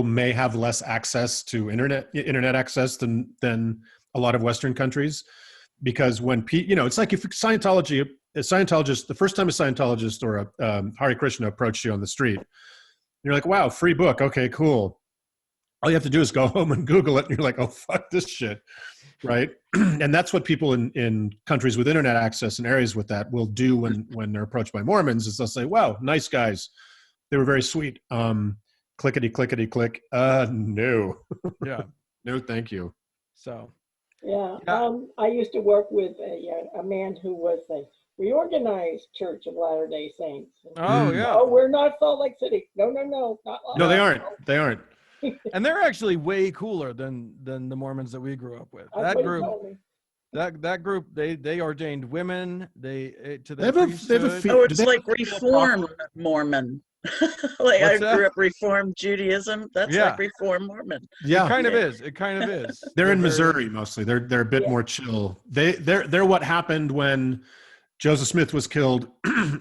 may have less access to internet access than a lot of Western countries, because when it's like if Scientologist, the first time a Scientologist or a Hare Krishna approached you on the street, you're like, wow, free book. Okay, cool. All you have to do is go home and Google it. And you're like, oh, fuck this shit. Right. And that's what people in countries with internet access and areas with that will do when they're approached by Mormons, is they'll say, wow, nice guys. They were very sweet. Clickety, clickety, click. No. Yeah. No, thank you. So. Yeah. I used to work with a man who was a reorganized Church of Latter-day Saints. Oh, yeah. Oh, we're not Salt Lake City. No, not. No, they aren't. They aren't. And they're actually way cooler than the Mormons that we grew up with. That group, they ordained women. It's like Reformed Mormon. Like I grew up Reformed Judaism. That's like Reformed Mormon. Yeah, it kind of is. They're in Missouri mostly. They're a bit more chill. They're what happened when Joseph Smith was killed,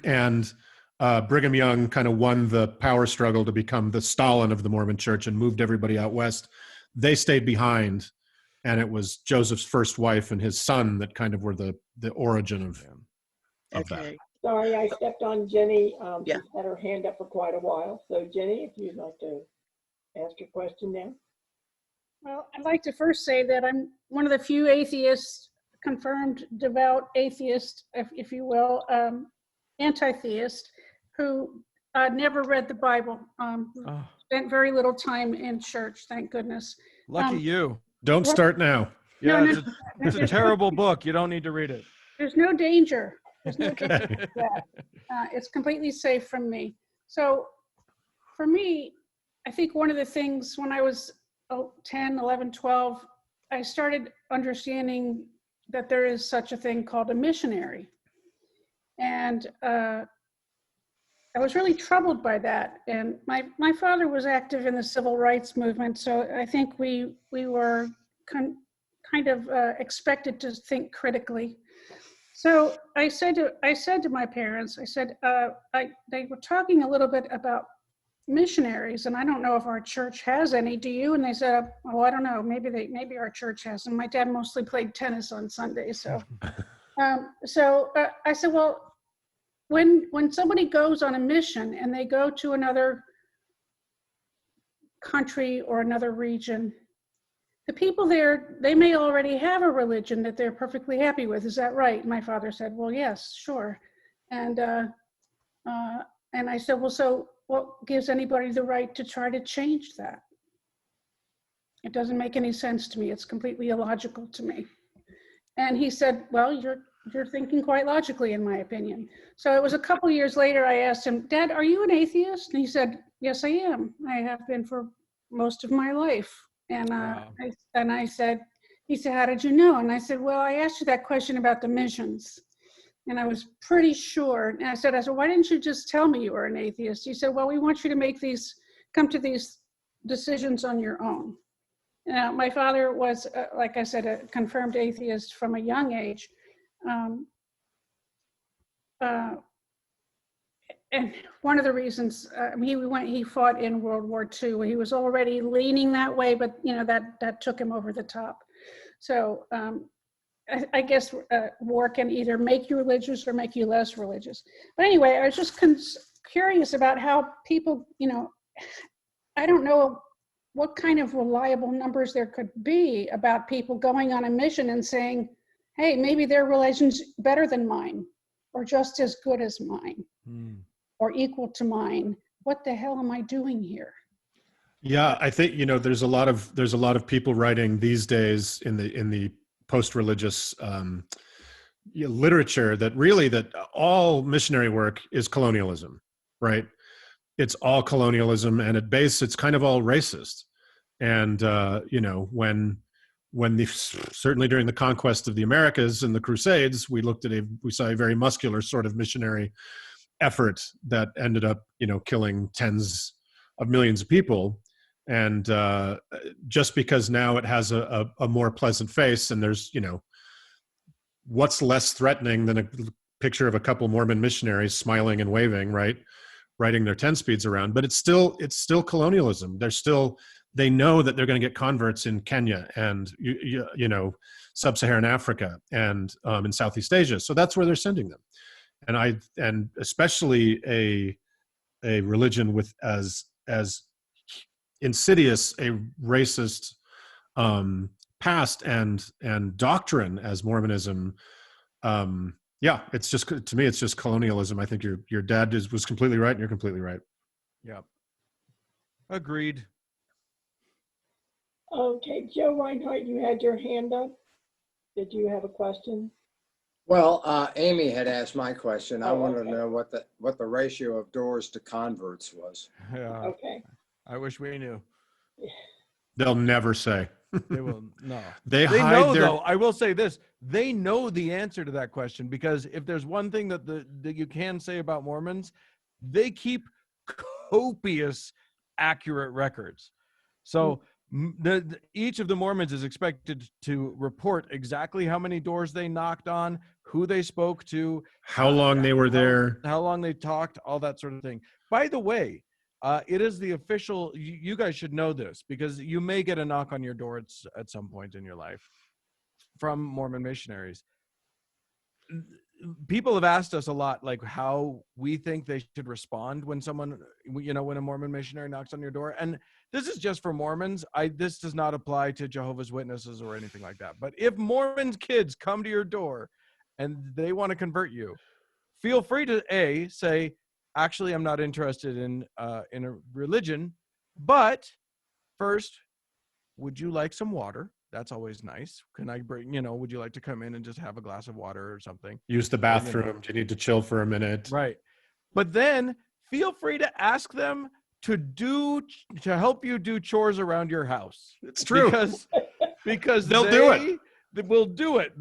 and Brigham Young kind of won the power struggle to become the Stalin of the Mormon Church and moved everybody out west. They stayed behind, and it was Joseph's first wife and his son that kind of were the origin of that. Sorry, I stepped on Jenny. She's had her hand up for quite a while. So Jenny, if you'd like to. ask your question now. Well, I'd like to first say that I'm one of the few atheists, confirmed devout atheist, if you will, anti-theist, who never read the Bible. Oh, Spent very little time in church, thank goodness. lucky you. Don't start now. Yeah, No, it's a terrible book. You don't need to read it. There's no danger. There's no danger Okay. of that. It's completely safe from me. So for me, I think one of the things when I was 10, 11, 12, I started understanding that there is such a thing called a missionary. And I was really troubled by that. And my father was active in the civil rights movement, so I think we were kind of expected to think critically. So I said to my parents, I said, they were talking a little bit about missionaries, and I don't know if our church has any. Do you? And they said, oh, I don't know. Maybe our church has. And my dad mostly played tennis on Sundays, so. I said, well, when somebody goes on a mission and they go to another country or another region, the people there, they may already have a religion that they're perfectly happy with. Is that right? And my father said, well, yes, sure. And I said, well, so what gives anybody the right to try to change that? It doesn't make any sense to me. It's completely illogical to me. And he said, well, you're thinking quite logically, in my opinion. So it was a couple years later, I asked him, Dad, are you an atheist? And he said, yes, I am. I have been for most of my life. And Wow. I said, he said, how did you know? And I said, well, I asked you that question about the missions. And I was pretty sure. And I said, why didn't you just tell me you were an atheist? He said, well, we want you to come to these decisions on your own. Now, my father was, like I said, a confirmed atheist from a young age. And one of the reasons, he fought in World War II. He was already leaning that way, but that took him over the top. So I guess war can either make you religious or make you less religious. But anyway, I was just curious about how people, I don't know what kind of reliable numbers there could be about people going on a mission and saying, hey, maybe their religion's better than mine, or just as good as mine, or equal to mine. What the hell am I doing here? Yeah, I think there's a lot of people writing these days in the post-religious literature that all missionary work is colonialism, right? It's all colonialism, and at base, it's kind of all racist. And certainly during the conquest of the Americas and the Crusades, we saw a very muscular sort of missionary effort that ended up, killing tens of millions of people. And just because now it has a more pleasant face, and there's, what's less threatening than a picture of a couple Mormon missionaries smiling and waving, right? Riding their 10 speeds around, but it's still colonialism. They know that they're going to get converts in Kenya and sub-Saharan Africa and in Southeast Asia. So that's where they're sending them. And especially a religion with as insidious a racist past and doctrine as Mormonism. Yeah, it's just, to me, it's just colonialism. I think your dad was completely right, and you're completely right. Yeah. Agreed. Okay, Joe Reinhardt, you had your hand up. Did you have a question? Well, Amy had asked my question. I Oh, wanted okay. to know what the ratio of doors to converts was. Yeah. Okay. I wish we knew. They'll never say. They will no. They They hide know, their. though. I will say this: they know the answer to that question, because if there's one thing that you can say about Mormons, they keep copious, accurate records. So each of the Mormons is expected to report exactly how many doors they knocked on, who they spoke to, How long they were there. how long they talked, all that sort of thing. By the way, it is the official, you guys should know this, because you may get a knock on your door at some point in your life from Mormon missionaries. people have asked us a lot, like how we think they should respond when someone, you know, when a Mormon missionary knocks on your door. And this is just for Mormons. This does not apply to Jehovah's Witnesses or anything like that. But if Mormon kids come to your door and they want to convert you, feel free to say, actually, I'm not interested in a religion, but first, would you like some water? That's always nice. Can I bring, you know, would you like to come in and just have a glass of water or something? Use the bathroom. Do you need to chill for a minute? Right. But then feel free to ask them to help you do chores around your house. It's true. Because They'll do it. They will do it.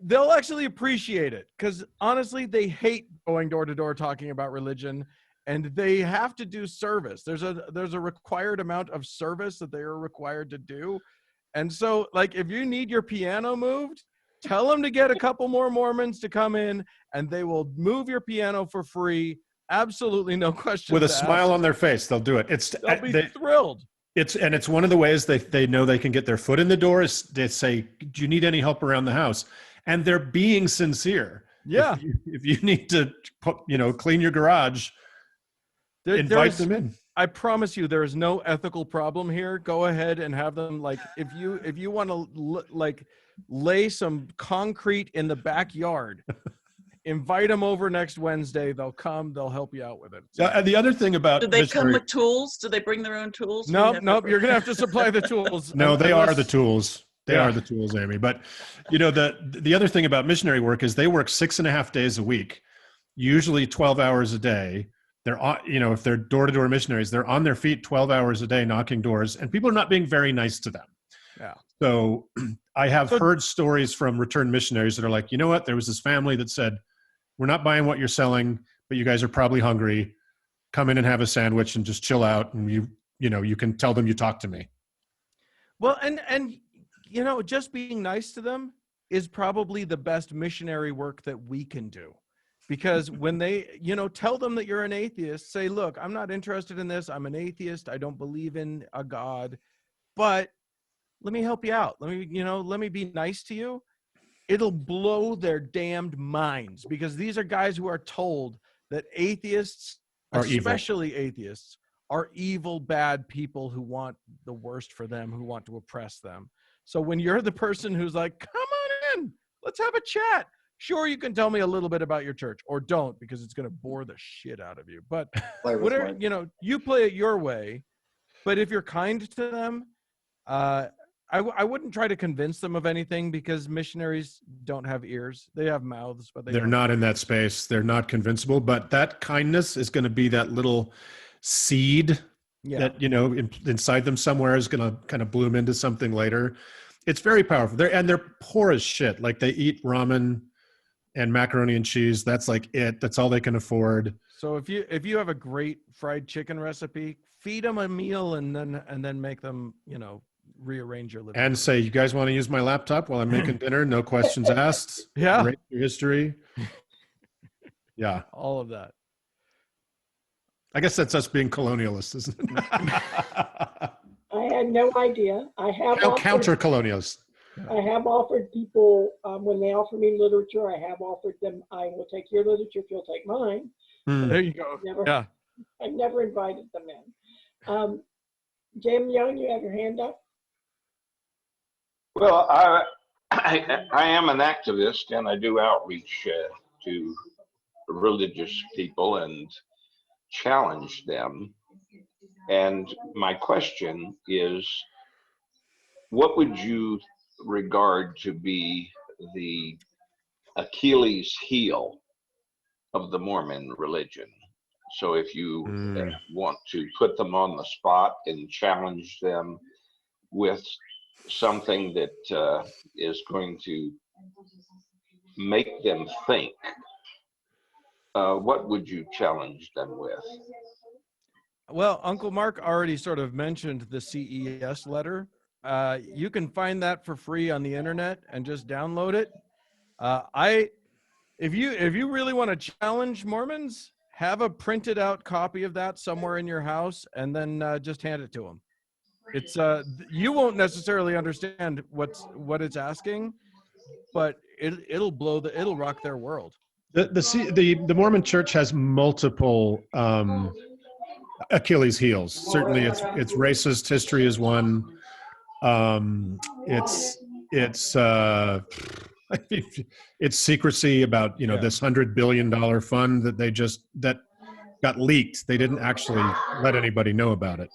They'll actually appreciate it, because honestly, they hate going door to door talking about religion, and they have to do service. There's a required amount of service that they are required to do. And so, like, if you need your piano moved, tell them to get a couple more Mormons to come in, and they will move your piano for free. Absolutely no questions With a asked. smile on their face, they'll do it. They'll be thrilled. It's one of the ways they know they can get their foot in the door is they say, do you need any help around the house? And they're being sincere. Yeah. If you need to, clean your garage, invite them in. I promise you, there is no ethical problem here. Go ahead and have them, like, if you want to lay some concrete in the backyard, invite them over next Wednesday. They'll come. They'll help you out with it. So, the other thing about Do they come with tools? Do they bring their own tools? Nope. You're gonna have to supply the tools. No, they are the tools. They are the tools, Amy. But the other thing about missionary work is they work 6.5 days a week, usually 12 hours a day. They're on, if they're door-to-door missionaries, they're on their feet 12 hours a day knocking doors, and people are not being very nice to them. Yeah. So I have heard stories from returned missionaries that are like, you know what? There was this family that said, we're not buying what you're selling, but you guys are probably hungry. Come in and have a sandwich and just chill out, and you can tell them you talked to me. Well, and just being nice to them is probably the best missionary work that we can do. Because when they, tell them that you're an atheist, say, look, I'm not interested in this. I'm an atheist. I don't believe in a God, but let me help you out. Let me be nice to you. It'll blow their damned minds, because these are guys who are told that atheists, especially atheists, are evil, bad people who want the worst for them, who want to oppress them. So when you're the person who's like, come on in, let's have a chat. Sure, you can tell me a little bit about your church, or don't, because it's going to bore the shit out of you. But whatever, you play it your way. But if you're kind to them, I wouldn't try to convince them of anything, because missionaries don't have ears. They have mouths, but they're not in that space. They're not convincible. But that kindness is going to be that little seed that, inside them somewhere is going to kind of bloom into something later. It's very powerful. They're poor as shit. Like, they eat ramen and macaroni and cheese. That's like it. That's all they can afford. So if you have a great fried chicken recipe, feed them a meal and then make them, rearrange your living room. And say, you guys want to use my laptop while I'm making dinner? No questions asked. Yeah. Rate your history. Yeah. All of that. I guess that's us being colonialists, isn't it? I had no idea. I have counter-colonialists. I have offered people, when they offer me literature, I have offered them, I will take your literature if you'll take mine. There you go. I never invited them in. Jim Young, you have your hand up? Well, I am an activist, and I do outreach to religious people and challenge them. And my question is, what would you regard to be the Achilles heel of the Mormon religion? So if you want to put them on the spot and challenge them with something that is going to make them think, what would you challenge them with? Well, Uncle Mark already sort of mentioned the CES letter. You can find that for free on the internet and just download it. If you really want to challenge Mormons, have a printed out copy of that somewhere in your house, and then just hand it to them. It's you won't necessarily understand what it's asking, but it'll rock their world. The Mormon Church has multiple Achilles heels. Certainly, it's racist history is one. It's it's secrecy about this $100 billion fund that got leaked. They didn't actually let anybody know about it.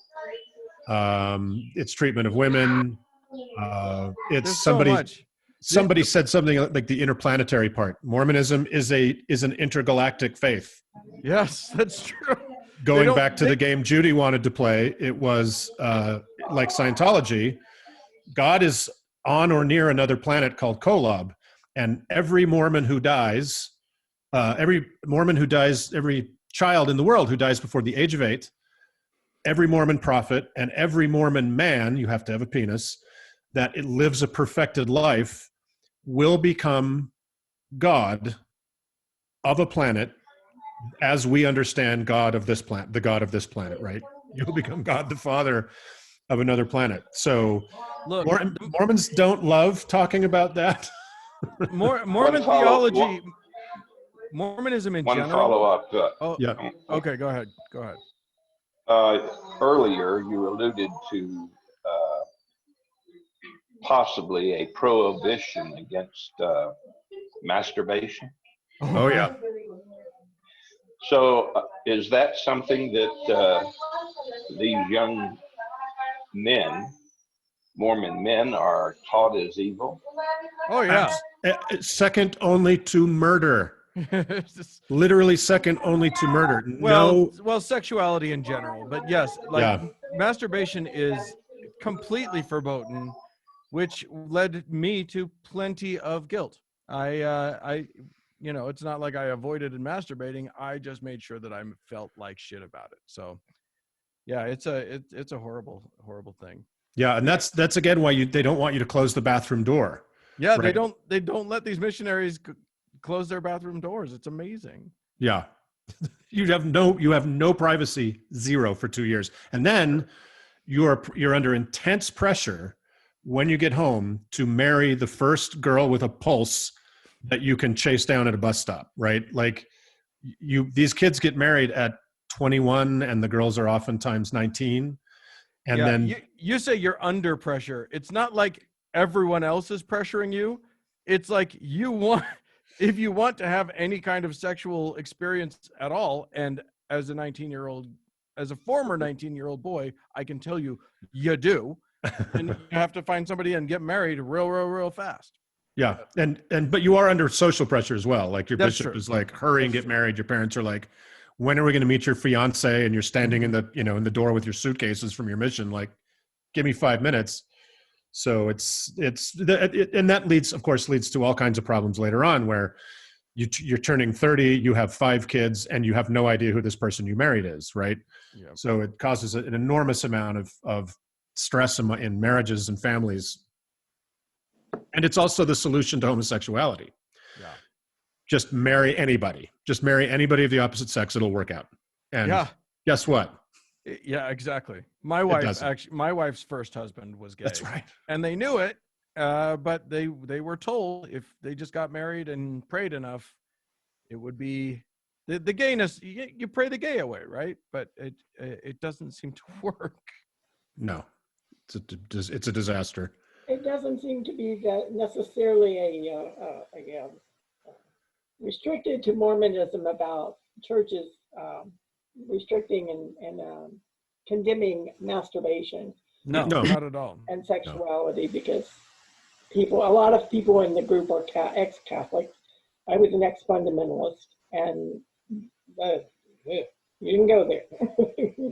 It's treatment of women. It's There's so much. Somebody said something like the interplanetary part. Mormonism is an intergalactic faith. Yes, that's true. Going back to the game Judy wanted to play, it was like Scientology. God is on or near another planet called Kolob, and every Mormon who dies, every child in the world who dies before the age of 8, every Mormon prophet and every Mormon man, you have to have a penis, that it lives a perfected life, will become God of a planet as we understand God of this planet, the God of this planet, right? You'll become God the Father of another planet. So look, Mormons don't love talking about that. Mormon theology, Mormonism in general. One follow-up. Yeah. Okay, go ahead. Earlier, you alluded to possibly a prohibition against masturbation. Oh, yeah. So is that something that these young men, Mormon men, are taught as evil? Oh, yeah. Second only to murder. Literally second only to murder. Well, sexuality in general, but yes, masturbation is completely verboten, which led me to plenty of guilt. It's not like I avoided masturbating. I just made sure that I felt like shit about it. So, yeah, it's a horrible, horrible thing. Yeah, and that's again why they don't want you to close the bathroom door. Yeah, right? They don't let these missionaries close their bathroom doors. It's amazing. Yeah, you have no privacy, zero for 2 years, and then you're under intense pressure when you get home to marry the first girl with a pulse that you can chase down at a bus stop, right? Like these kids get married at 21 and the girls are oftentimes 19. And then you say you're under pressure. It's not like everyone else is pressuring you. It's like if you want to have any kind of sexual experience at all, and as a former 19-year-old boy, I can tell you do. And you have to find somebody and get married real fast. Yeah. But you are under social pressure as well. Like your bishop is like, hurry and get married. Your parents are like, when are we going to meet your fiance? And you're standing in the door with your suitcases from your mission. Like, give me 5 minutes. So and that leads to all kinds of problems later on where you're turning 30, you have 5 kids, and you have no idea who this person you married is, right? Yep. So it causes an enormous amount of stress in marriages and families. And it's also the solution to homosexuality. Yeah. Just marry anybody. Just marry anybody of the opposite sex. It'll work out. And guess what? Yeah, exactly. My wife's first husband was gay. That's right. And they knew it, but they were told if they just got married and prayed enough, it would be the gayness. You pray the gay away, right? But it doesn't seem to work. No, it's a disaster. It doesn't seem to be that necessarily restricted to Mormonism about churches restricting and condemning masturbation. No, not at all. And sexuality, because a lot of people in the group are ex-Catholics. I was an ex-fundamentalist, and you can go there.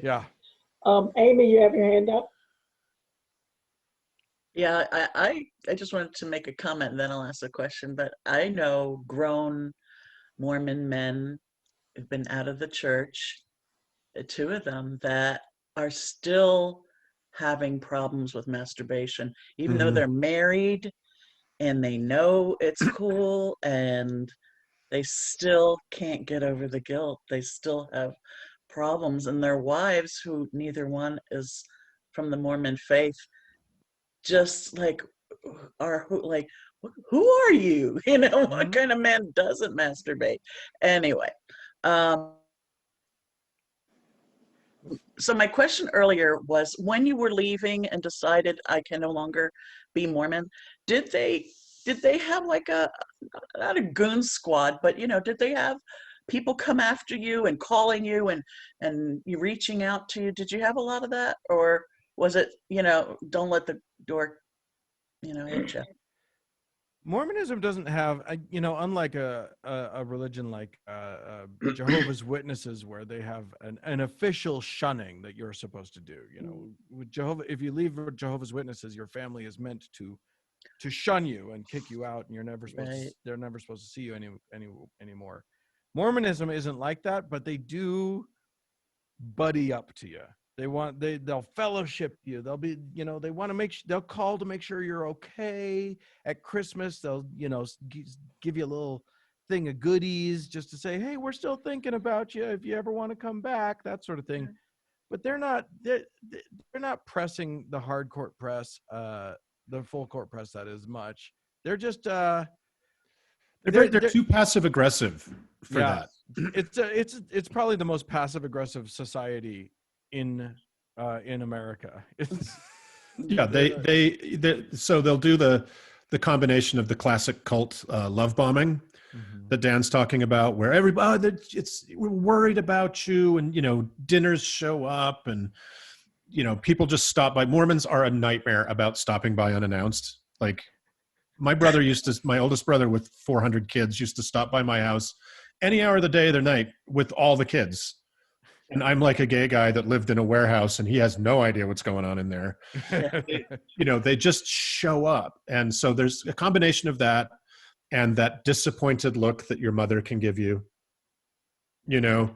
Yeah. Amy, you have your hand up? Yeah, I just wanted to make a comment and then I'll ask a question. But I know grown Mormon men who've been out of the church, 2 of them, that are still having problems with masturbation, even though they're married and they know it's cool, and they still can't get over the guilt. They still have problems, and their wives, who neither one is from the Mormon faith, just like are like, who are you? You know, what Mhm. kind of man doesn't masturbate? Anyway, so my question earlier was, when you were leaving and decided I can no longer be Mormon, did they have like a, not a goon squad, but you know, did they have people come after you and calling you and you reaching out to you? Did you have a lot of that, or was it, you know, don't let the door, you know, hit you? Mormonism doesn't have, you know, unlike a religion like Jehovah's Witnesses, where they have an official shunning that you're supposed to do. You know, with Jehovah, if you leave Jehovah's Witnesses, your family is meant to shun you and kick you out, and you're never supposed to, Right. they're never supposed to see you anymore. Mormonism isn't like that, but they do buddy up to you. They'll fellowship you. They'll be, you know, they want to they'll call to make sure you're okay. At Christmas, they'll, you know, give you a little thing of goodies just to say, hey, we're still thinking about you if you ever want to come back, that sort of thing. But they're not pressing the hard court press, the full court press, that is, much. They're just They're too passive aggressive for that. It's probably the most passive aggressive society in America. Yeah, so they'll do the combination of the classic cult love bombing that Dan's talking about, where everybody, we're worried about you, and you know, dinners show up, and you know, people just stop by. Mormons are a nightmare about stopping by unannounced. Like my oldest brother with 400 kids used to stop by my house any hour of the day or the night with all the kids. And I'm like a gay guy that lived in a warehouse and he has no idea what's going on in there. You know, they just show up. And so there's a combination of that and that disappointed look that your mother can give you, you know,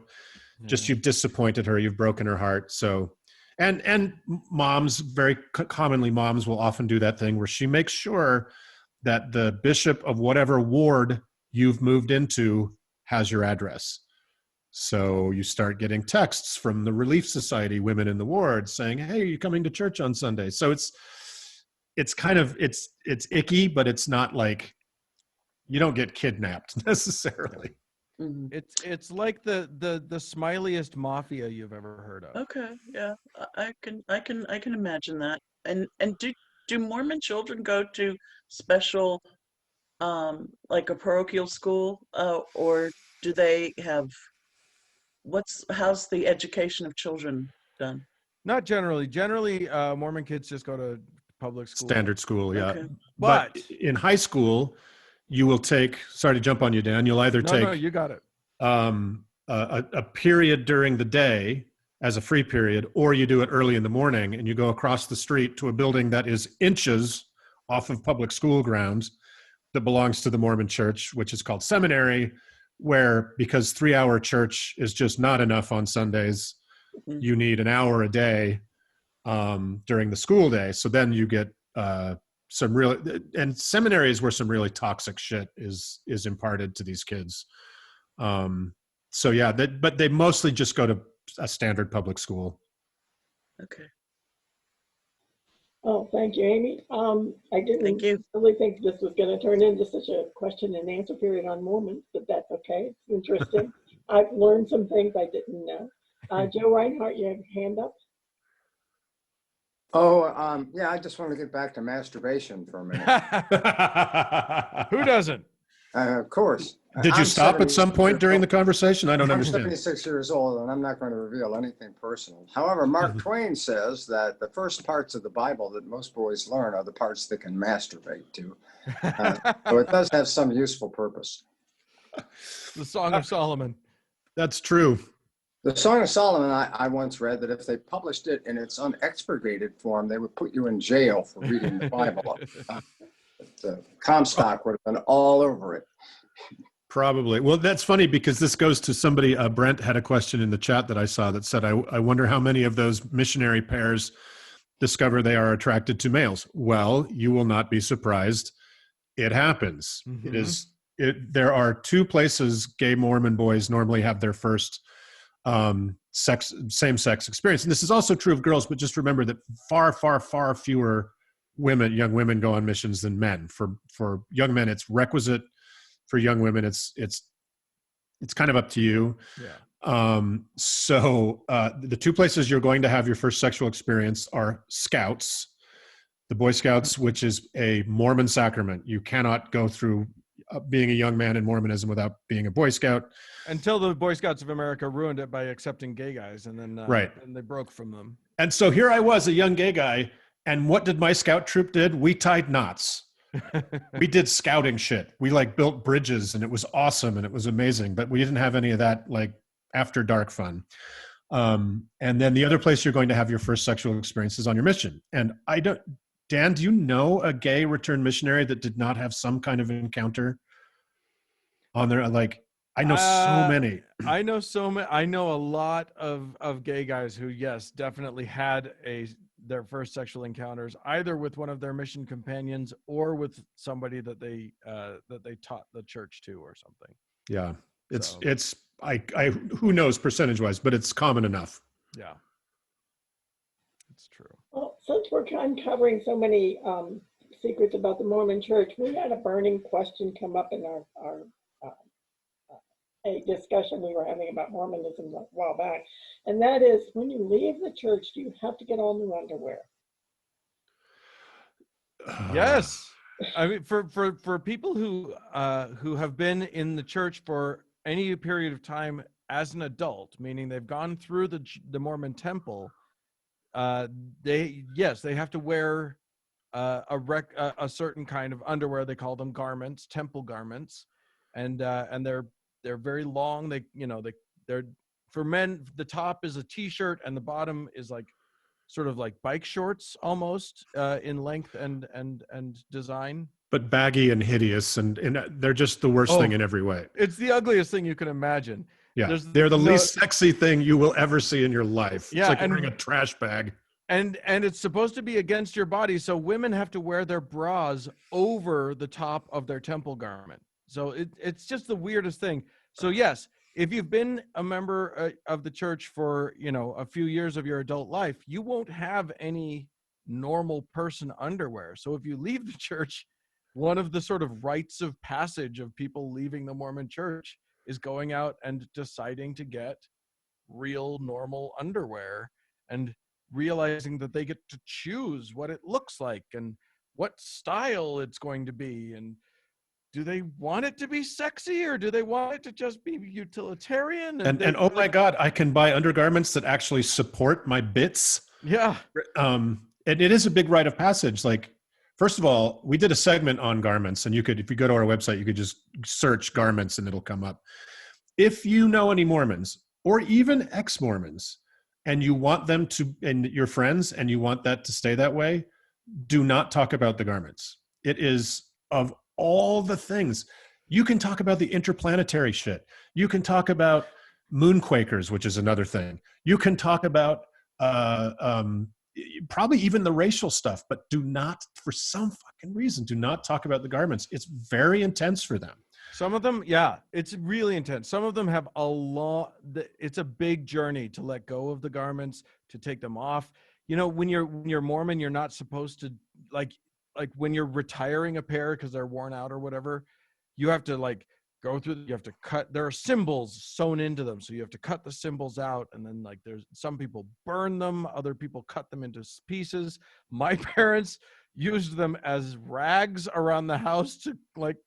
just you've disappointed her, you've broken her heart. So, and moms, very commonly moms will often do that thing where she makes sure that the bishop of whatever ward you've moved into has your address. So you start getting texts from the Relief Society women in the ward saying, hey, are you coming to church on Sunday? So it's kind of, it's icky, but it's not like, you don't get kidnapped necessarily. Mhm. It's like the smiliest mafia you've ever heard of. Okay, yeah, I can imagine that. And do Mormon children go to special, like a parochial school, or do they have, how's the education of children done? Not generally. Generally, Mormon kids just go to public school. Standard school, yeah. Okay. But in high school, you will take, sorry to jump on you, Dan, you'll either take No, you got it. A period during the day as a free period, or you do it early in the morning and you go across the street to a building that is inches off of public school grounds that belongs to the Mormon church, which is called seminary, where, because 3-hour church is just not enough on Sundays, you need an hour a day during the school day. So then you get some real, and seminaries where some really toxic shit is imparted to these kids. So yeah, but they mostly just go to a standard public school. Okay. Oh, thank you, Amy. I didn't Thank you. really think this was going to turn into such a question and answer period on Mormons, but that's okay. It's interesting. I've learned some things I didn't know. Joe Reinhardt, you have your hand up? Oh, yeah, I just want to get back to masturbation for a minute. Who doesn't? Of course. Did you I'm stop at 76 some point during the years conversation? I don't old. I'm understand. 76 years old, and I'm not going to reveal anything personal. However, Mark Twain says that the first parts of the Bible that most boys learn are the parts they can masturbate to. So it does have some useful purpose. The Song of Solomon. That's true. The Song of Solomon, I once read that if they published it in its unexpurgated form, they would put you in jail for reading the Bible. Comstock would have been all over it. Probably. Well, that's funny because this goes to somebody, Brent had a question in the chat that I saw that said, I wonder how many of those missionary pairs discover they are attracted to males. Well, you will not be surprised. It happens. Mm-hmm. There are 2 places gay Mormon boys normally have their first same-sex experience. And this is also true of girls, but just remember that far, far, far fewer young women go on missions than men. For young men, it's requisite. For young women, it's kind of up to you. Yeah. So the two places you're going to have your first sexual experience are Scouts, the Boy Scouts, which is a Mormon sacrament. You cannot go through being a young man in Mormonism without being a Boy Scout. Until the Boy Scouts of America ruined it by accepting gay guys, and then Right. and they broke from them. And so here I was, a young gay guy, and what did my scout troop did? We tied knots. We did scouting shit. We like built bridges, and it was awesome, and it was amazing. But we didn't have any of that like after dark fun. And then the other place you're going to have your first sexual experience is on your mission. And Dan, do you know a gay returned missionary that did not have some kind of encounter on their, like, I know so many. I know so many. I know a lot of gay guys who, yes, definitely had their first sexual encounters either with one of their mission companions or with somebody that they taught the church to or something. Yeah, it's who knows percentage wise, but it's common enough. Yeah, it's true. Well, since we're uncovering so many secrets about the Mormon Church, we had a burning question come up in our a discussion we were having about Mormonism a while back, and that is, when you leave the church, do you have to get all new underwear? Yes, I mean, for people who have been in the church for any period of time as an adult, meaning they've gone through the Mormon temple, they have to wear a certain kind of underwear. They call them garments, temple garments, and they're very long. They're for men. The top is a t-shirt, and the bottom is like sort of like bike shorts almost in length and design. But baggy and hideous, and they're just the worst thing in every way. It's the ugliest thing you can imagine. Yeah, they're the least sexy thing you will ever see in your life. Yeah, it's like wearing a trash bag. And it's supposed to be against your body, so women have to wear their bras over the top of their temple garment. So it's just the weirdest thing. So yes, if you've been a member of the church for, a few years of your adult life, you won't have any normal person underwear. So if you leave the church, one of the sort of rites of passage of people leaving the Mormon church is going out and deciding to get real normal underwear and realizing that they get to choose what it looks like and what style it's going to be, and do they want it to be sexy or do they want it to just be utilitarian? And oh my God, I can buy undergarments that actually support my bits. Yeah. And it is a big rite of passage. Like, first of all, we did a segment on garments, and you could, if you go to our website, you could just search garments and it'll come up. If you know any Mormons or even ex-Mormons and you want them to, and your friends, and you want that to stay that way, do not talk about the garments. It is, of all the things, you can talk about the interplanetary shit. You can talk about moonquakers, which is another thing. You can talk about probably even the racial stuff, but do not, for some fucking reason, do not talk about the garments. It's very intense for them. Some of them, yeah, it's really intense. Some of them have a lot. It's a big journey to let go of the garments, to take them off. When you're Mormon, you're not supposed to like when you're retiring a pair because they're worn out or whatever, you have to go through, you have to cut, there are symbols sewn into them. So you have to cut the symbols out, and then there's some people burn them, other people cut them into pieces. My parents used them as rags around the house to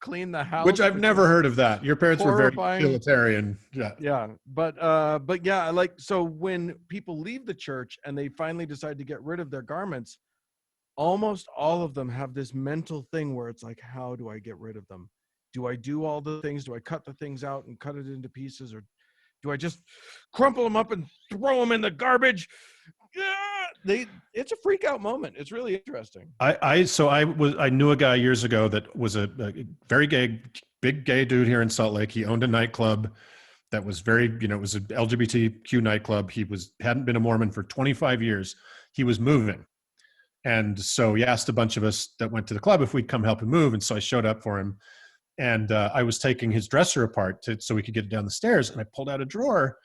clean the house. Which I've never heard of that. Your parents horrifying. Were very utilitarian. Yeah. Yeah. But yeah, so when people leave the church and they finally decide to get rid of their garments, almost all of them have this mental thing where it's like, how do I get rid of them? Do I do all the things? Do I cut the things out and cut it into pieces? Or do I just crumple them up and throw them in the garbage? It's a freak out moment. It's really interesting. I knew a guy years ago that was a very gay, big gay dude here in Salt Lake. He owned a nightclub that was very, it was an LGBTQ nightclub. He hadn't been a Mormon for 25 years. He was moving. And so he asked a bunch of us that went to the club if we'd come help him move. And so I showed up for him, and I was taking his dresser apart so we could get it down the stairs. And I pulled out a drawer,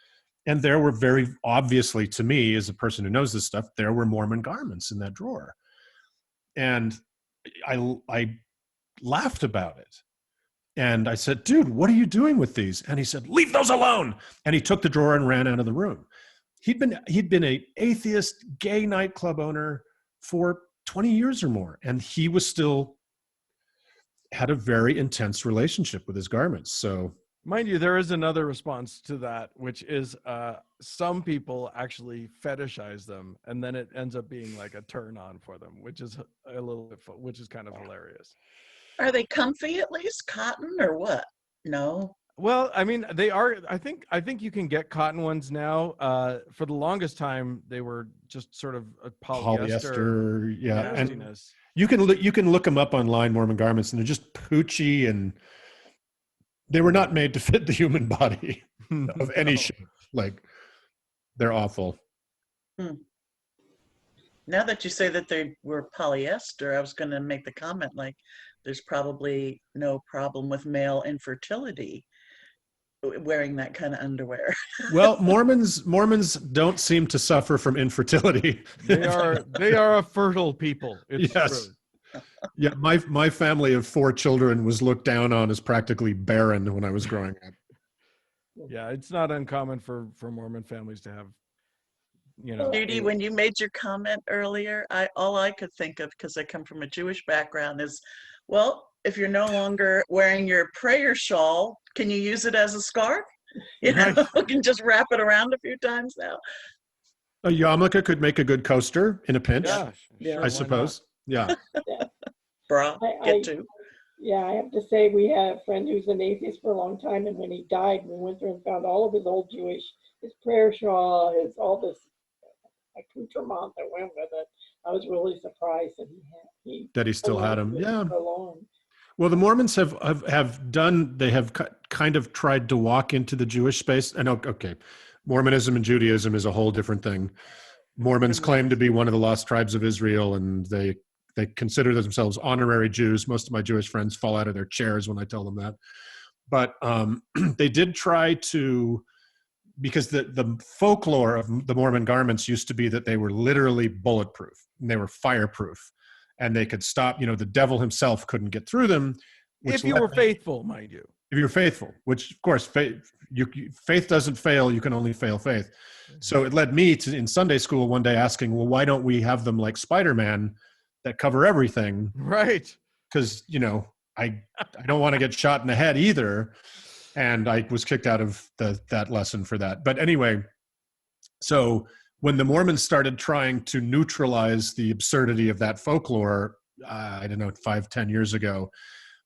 and there were, very obviously to me, as a person who knows this stuff, there were Mormon garments in that drawer. And I laughed about it. And I said, dude, what are you doing with these? And he said, leave those alone. And he took the drawer and ran out of the room. He'd been a atheist gay nightclub owner for 20 years or more. And he was still had a very intense relationship with his garments. So mind you, there is another response to that, which is some people actually fetishize them, and then it ends up being like a turn on for them, which is a little bit, which is kind of hilarious. Are they comfy at least? Cotton or what? No. Well, I mean, they are. I think you can get cotton ones now. For the longest time, they were just sort of a polyester. Yeah, nastiness. and you can look them up online, Mormon garments, and they're just poochy, and they were not made to fit the human body of any shape. Like, they're awful. Now that you say that they were polyester, I was going to make the comment like there's probably no problem with male infertility wearing that kind of underwear. Well, Mormons don't seem to suffer from infertility. They are a fertile people. It's yes. true. Yeah, my family of 4 children was looked down on as practically barren when I was growing up. Yeah, it's not uncommon for Mormon families to have, you know. Judy, when you made your comment earlier, all I could think of, because I come from a Jewish background, is, well, if you're no longer wearing your prayer shawl, can you use it as a scarf? You know, you can just wrap it around a few times now. A yarmulke could make a good coaster in a pinch, Yeah, I suppose. Yeah. Bra, get to. Yeah, I have to say we had a friend who's an atheist for a long time, and when he died, we went through and found all of his old Jewish, his prayer shawl, all this accoutrement that went with it. I was really surprised that he still had them. Yeah. So long. Well, the Mormons have done. They have kind of tried to walk into the Jewish space. And okay, Mormonism and Judaism is a whole different thing. Mormons claim to be one of the lost tribes of Israel, and they consider themselves honorary Jews. Most of my Jewish friends fall out of their chairs when I tell them that. But they did try to, because the folklore of the Mormon garments used to be that they were literally bulletproof and they were fireproof, and they could stop. You know, the devil himself couldn't get through them. If you were faithful, mind you. If you're faithful, which of course faith doesn't fail. You can only fail faith. So it led me to, in Sunday school one day, asking, well, why don't we have them like Spider-Man that cover everything? Right. Because, you know, I don't want to get shot in the head either. And I was kicked out of that lesson for that. But anyway, so when the Mormons started trying to neutralize the absurdity of that folklore, I don't know, 5-10 years ago,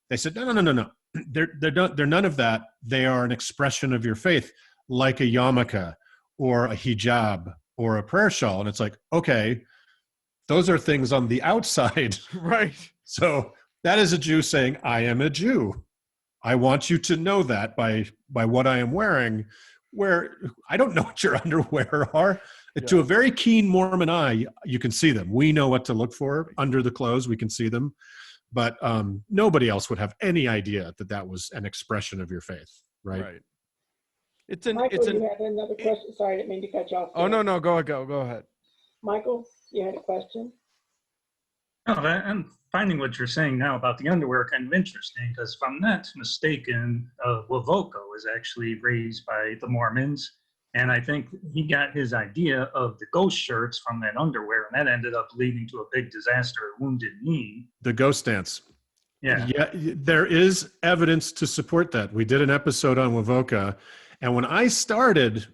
they said, no. They're none of that. They are an expression of your faith, like a yarmulke or a hijab or a prayer shawl. And it's like, okay, those are things on the outside. Right. So that is a Jew saying, I am a Jew. I want you to know that by what I am wearing, where I don't know what your underwear are. Yeah. To a very keen Mormon eye, you can see them. We know what to look for under the clothes. We can see them. But nobody else would have any idea that was an expression of your faith, right? Right. Michael, you had another question? Sorry, I didn't mean to cut you off. Oh, no, go ahead. Michael, you had a question? Oh, I'm finding what you're saying now about the underwear kind of interesting, because if I'm not mistaken, Wovoka was actually raised by the Mormons, and I think he got his idea of the ghost shirts from that underwear, and that ended up leading to a big disaster at Wounded Knee. The ghost dance. Yeah. Yeah, there is evidence to support that. We did an episode on Wovoka, and when I started,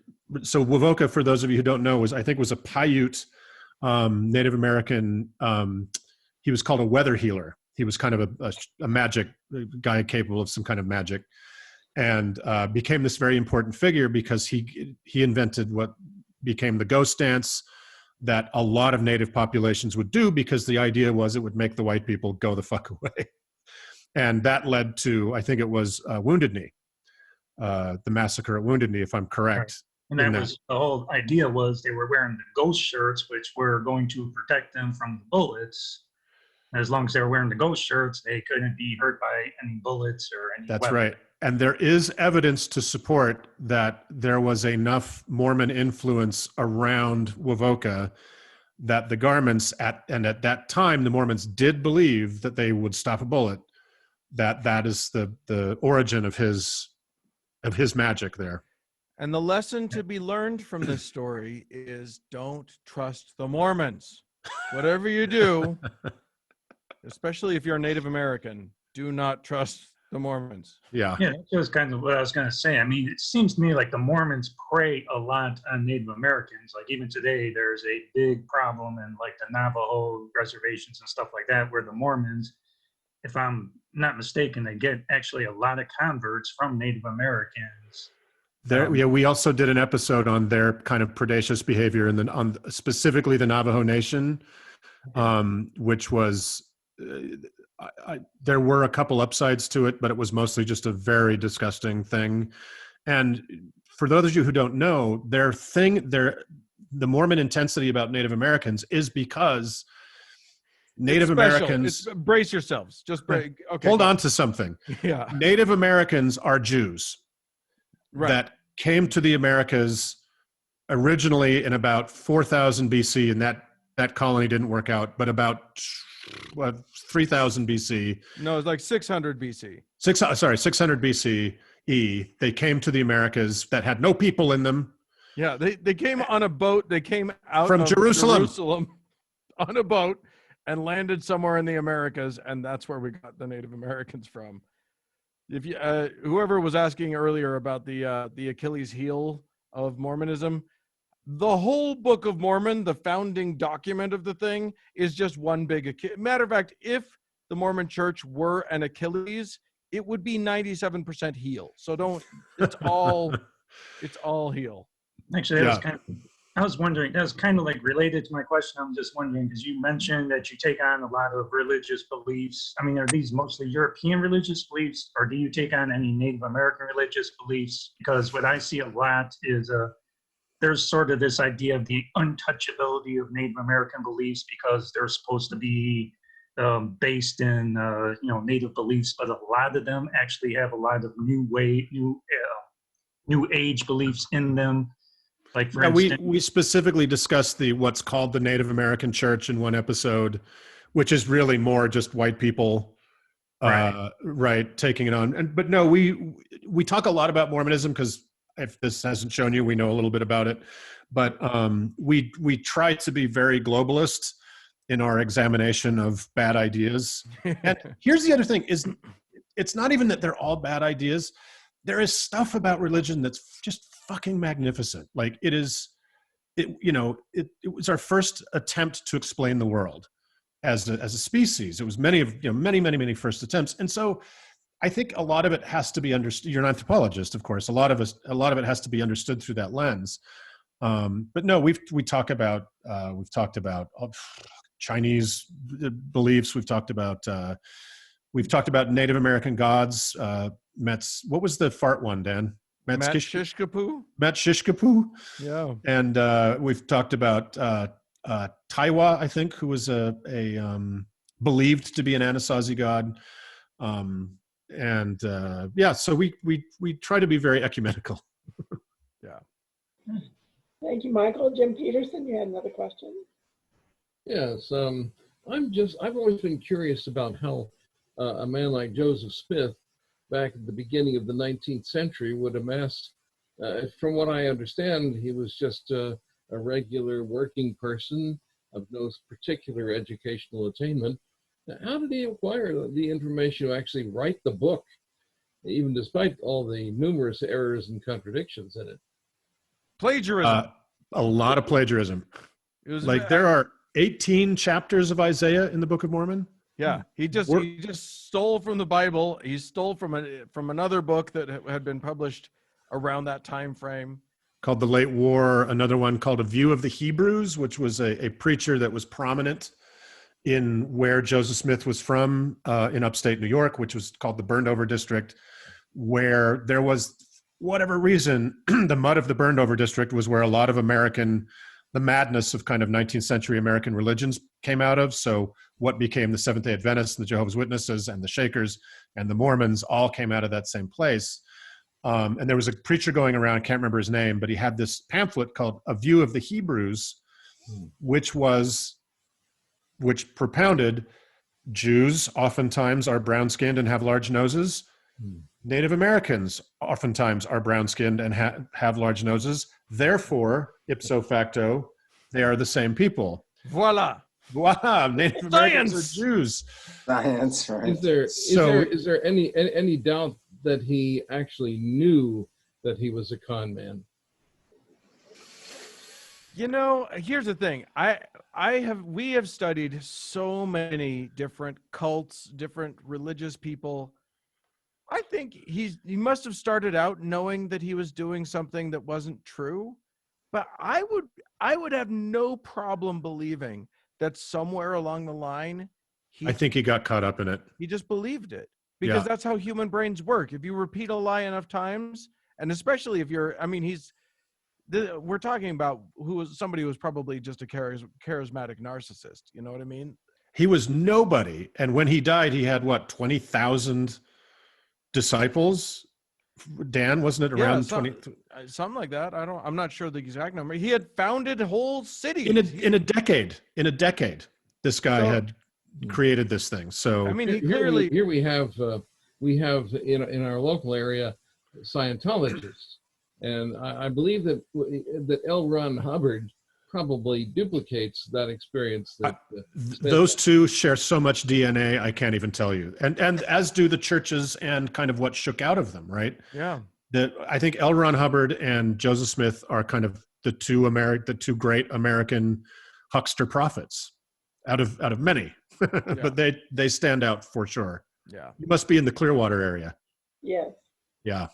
so Wovoka, for those of you who don't know, was a Paiute Native American. He was called a weather healer. He was kind of a magic guy capable of some kind of magic, and became this very important figure because he invented what became the ghost dance that a lot of native populations would do, because the idea was it would make the white people go the fuck away. And that led to, I think it was Wounded Knee, the massacre at Wounded Knee, if I'm correct. Right. And that was the whole idea, was they were wearing the ghost shirts, which were going to protect them from the bullets. As long as they were wearing the ghost shirts, they couldn't be hurt by any bullets or any That's weapon. right. And there is evidence to support that there was enough Mormon influence around Wovoka that the garments at that time, the Mormons did believe that they would stop a bullet. That is the origin of his magic there. And the lesson to be learned from this story is don't trust the Mormons. Whatever you do, especially if you're a Native American, do not trust the Mormons. Yeah. Yeah, that was kind of what I was going to say. I mean, it seems to me like the Mormons prey a lot on Native Americans. Like even today, there's a big problem in like the Navajo reservations and stuff like that, where the Mormons, if I'm not mistaken, they get actually a lot of converts from Native Americans. Yeah, we also did an episode on their kind of predacious behavior on specifically the Navajo Nation, which was there were a couple upsides to it, but it was mostly just a very disgusting thing. And for those of you who don't know, the Mormon intensity about Native Americans is because Native Americans. Brace yourselves. Just break. Okay. Hold on to something. Yeah. Native Americans are Jews. Right. That came to the Americas originally in about 4000 BC, and that colony didn't work out, but about 3000 BC. No, it's like 600 BC. 600 BCE, they came to the Americas that had no people in them. Yeah, they came on a boat. They came out from of Jerusalem on a boat and landed somewhere in the Americas, and that's where we got the Native Americans from. If you whoever was asking earlier about the Achilles heel of Mormonism, the whole Book of Mormon, the founding document of the thing, is just one big matter of fact. If the Mormon Church were an Achilles, it would be 97% heel. So don't. It's all heel. Actually, I was wondering, that was kind of like related to my question. I'm just wondering, because you mentioned that you take on a lot of religious beliefs. I mean, are these mostly European religious beliefs, or do you take on any Native American religious beliefs? Because what I see a lot is there's sort of this idea of the untouchability of Native American beliefs because they're supposed to be based in Native beliefs, but a lot of them actually have a lot of new age beliefs in them. Like for instance, we specifically discussed what's called the Native American Church in one episode, which is really more just white people, right, taking it on. But no, we talk a lot about Mormonism because if this hasn't shown you, we know a little bit about it. But we try to be very globalist in our examination of bad ideas. And here's the other thing: it's not even that they're all bad ideas. There is stuff about religion that's just fucking magnificent. Like it was our first attempt to explain the world as a species. It was many first attempts. And so I think a lot of it has to be understood. You're an anthropologist, of course. A lot of it has to be understood through that lens. But no, we've talked about Chinese beliefs. We've talked about Native American gods. What was the fart one, Dan? Shishkapoo? Shishkapoo. Yeah. And we've talked about Taiwa, I think, who was a believed to be an Anasazi god. So we try to be very ecumenical. Yeah. Thank you, Michael. Jim Peterson, you had another question. Yes. I've always been curious about how a man like Joseph Smith, back at the beginning of the 19th century, would amass, from what I understand, he was just a regular working person of no particular educational attainment. How did he acquire the information to actually write the book, even despite all the numerous errors and contradictions in it? Plagiarism. A lot of plagiarism. It was there are 18 chapters of Isaiah in the Book of Mormon. Yeah, he just stole from the Bible. He stole from another book that had been published around that time frame, called The Late War. Another one called A View of the Hebrews, which was a preacher that was prominent in where Joseph Smith was from, in upstate New York, which was called the Burned Over District, where there was, whatever reason, the mud of the Burned Over District was where a lot of the madness of kind of 19th century American religions came out of. So what became the Seventh-day Adventists and the Jehovah's Witnesses and the Shakers and the Mormons all came out of that same place. And there was a preacher going around, I can't remember his name, but he had this pamphlet called A View of the Hebrews, which propounded Jews oftentimes are brown-skinned and have large noses. Native Americans oftentimes are brown-skinned and have large noses. Therefore, ipso facto, they are the same people. Voila. Wow, Native Americans are Jews. Science, right? Is there any doubt that he actually knew that he was a con man? You know, here's the thing. We have studied so many different cults, different religious people. I think he must have started out knowing that he was doing something that wasn't true, but I would have no problem believing that somewhere along the line I think he got caught up in it. he just believed it, because that's how human brains work. If you repeat a lie enough times, and especially if you're, I mean, we're talking about somebody who was probably just a charismatic narcissist. You know what I mean? He was nobody. And when he died, he had what, 20,000 disciples? Dan, wasn't it around 20? Something like that. I'm not sure the exact number. He had founded whole cities. In a decade, this guy had created this thing. So I mean, he clearly, here we have in our local area Scientologists, and I believe that L. Ron Hubbard probably duplicates that experience. Those two share so much DNA, I can't even tell you. And as do the churches and kind of what shook out of them, right? Yeah. I think L. Ron Hubbard and Joseph Smith are kind of the two great American huckster prophets out of many, but they stand out for sure. Yeah. You must be in the Clearwater area. Yes. Yeah.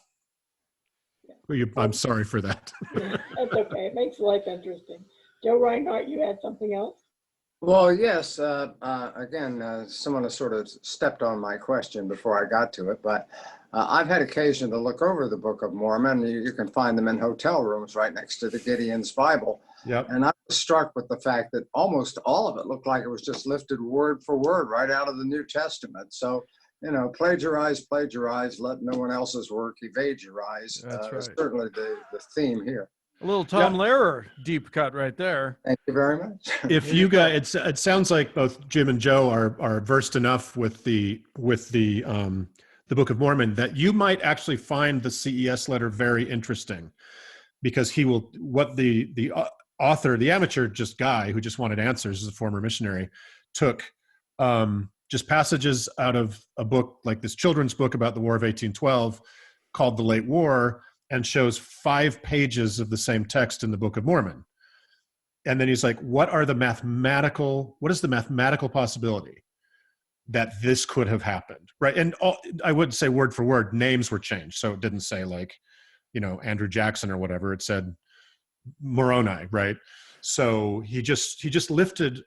I'm sorry for that. That's okay. It makes life interesting. Joe Reinhardt, you had something else? Well, yes. Again, someone has sort of stepped on my question before I got to it, but I've had occasion to look over the Book of Mormon. You can find them in hotel rooms right next to the Gideon's Bible. Yep. And I was struck with the fact that almost all of it looked like it was just lifted word for word right out of the New Testament. So, plagiarize, let no one else's work evade your eyes. That's right. Certainly the theme here. A little Tom Lehrer deep cut right there. Thank you very much. If you guys, it sounds like both Jim and Joe are versed enough with the Book of Mormon that you might actually find the CES letter very interesting, because the author, the amateur guy who just wanted answers as a former missionary, took just passages out of a book like this children's book about the War of 1812 called The Late War, and shows 5 pages of the same text in the Book of Mormon. And then he's like, what is the mathematical possibility that this could have happened? Right. And I wouldn't say word for word, names were changed. So it didn't say Andrew Jackson or whatever. It said Moroni. Right. So he just lifted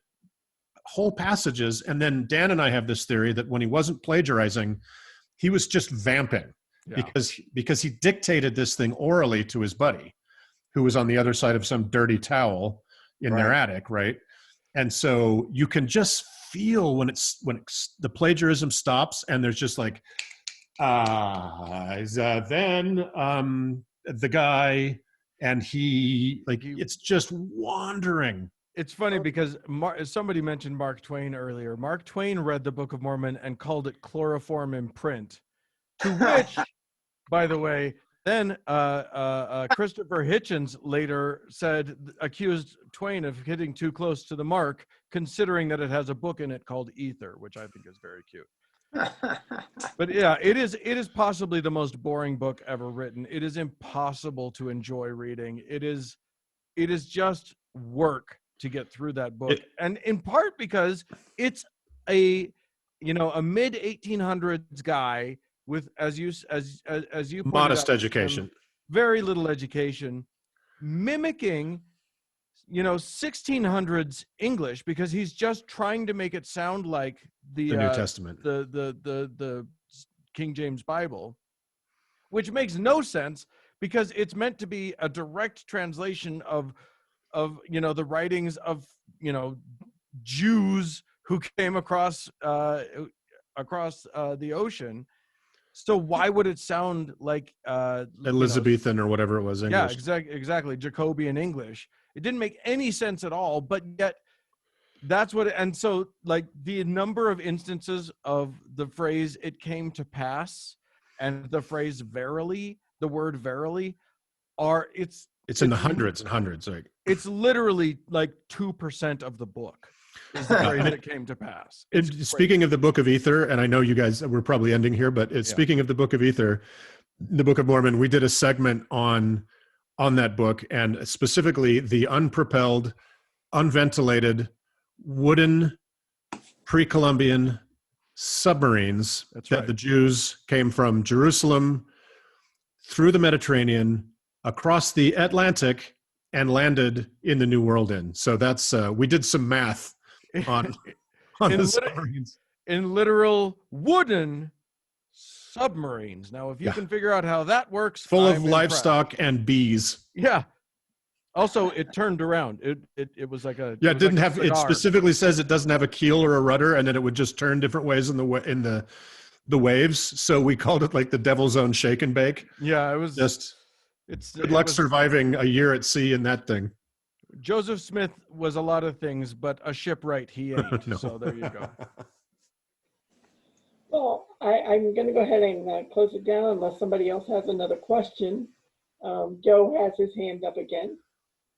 whole passages. And then Dan and I have this theory that when he wasn't plagiarizing, he was just vamping. Yeah. Because he dictated this thing orally to his buddy, who was on the other side of some dirty towel in their attic, right? And so you can just feel when the plagiarism stops, and there's just like, then the guy, and it's just wandering. It's funny because somebody mentioned Mark Twain earlier. Mark Twain read the Book of Mormon and called it chloroform in print, to which, by the way, then Christopher Hitchens later accused Twain of hitting too close to the mark, considering that it has a book in it called Ether, which I think is very cute. But yeah, it is possibly the most boring book ever written. It is impossible to enjoy reading. It is just work to get through that book, and in part because it's a mid 1800s guy with, as you modest out, education, very little education, mimicking 1600s English, because he's just trying to make it sound like the New Testament, the King James Bible, which makes no sense, because it's meant to be a direct translation of the writings of Jews who came across the ocean. So why would it sound like Elizabethan or whatever it was English? Yeah, exactly, Jacobean English. It didn't make any sense at all, but yet that's what, and so like the number of instances of the phrase "it came to pass" and the phrase "verily," the word "verily," it's in the hundreds and hundreds. Like, it's literally like 2% of the book is the phrase "it came to pass." Speaking of the Book of Ether, and I know you guys, we're probably ending here, but speaking of the Book of Ether, the Book of Mormon, we did a segment on that book, and specifically the unpropelled, unventilated, wooden pre-Columbian submarines that the Jews came from Jerusalem through the Mediterranean, across the Atlantic, and landed in the New World in. So that's we did some math on the submarines. In literal wooden submarines. Now, if you can figure out how that works, full of I'm livestock impressed. and bees. Yeah. Also, it turned around. It was like a it didn't have. It specifically says it doesn't have a keel or a rudder, and then it would just turn different ways in the waves. So we called it like the Devil's Own Shake and Bake. Yeah, it was just. Good luck surviving a year at sea in that thing. Joseph Smith was a lot of things, but a shipwright he ain't. No. So there you go. Well, I'm going to go ahead and close it down unless somebody else has another question. Joe has his hand up again.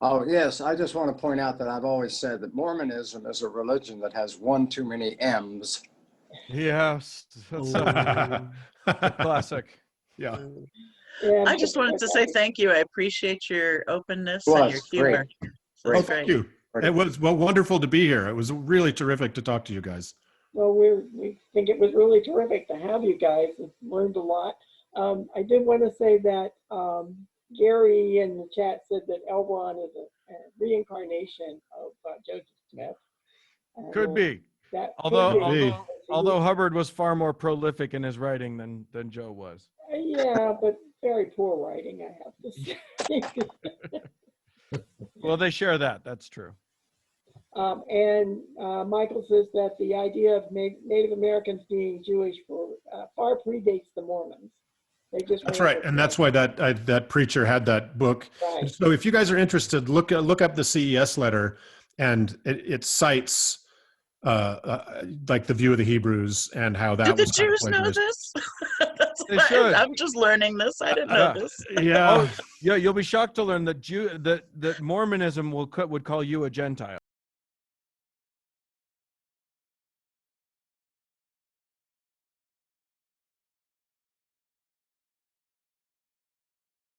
Oh, yes. I just want to point out that I've always said that Mormonism is a religion that has one too many M's. Yes. That's a classic. Yeah. I just wanted to say thank you. I appreciate your openness and your humor. So Oh, thank you. It was wonderful to be here. It was really terrific to talk to you guys. Well, we think it was really terrific to have you guys. Learned a lot. I did want to say that Gary in the chat said that L. Ron is a reincarnation of Joseph Smith. Could be. Although Hubbard was far more prolific in his writing than Joe was. Yeah, but very poor writing, I have to say. Well, they share that. That's true. And Michael says that the idea of Native Americans being Jewish far predates the Mormons. That's right, and that's why that preacher had that book. Right. So if you guys are interested, look up the CES letter, and it cites like the view of the Hebrews and how that. Did the Jews know this? They should. I'm just learning this. I didn't know this. Yeah. Yeah, you'll be shocked to learn that Mormonism would call you a Gentile.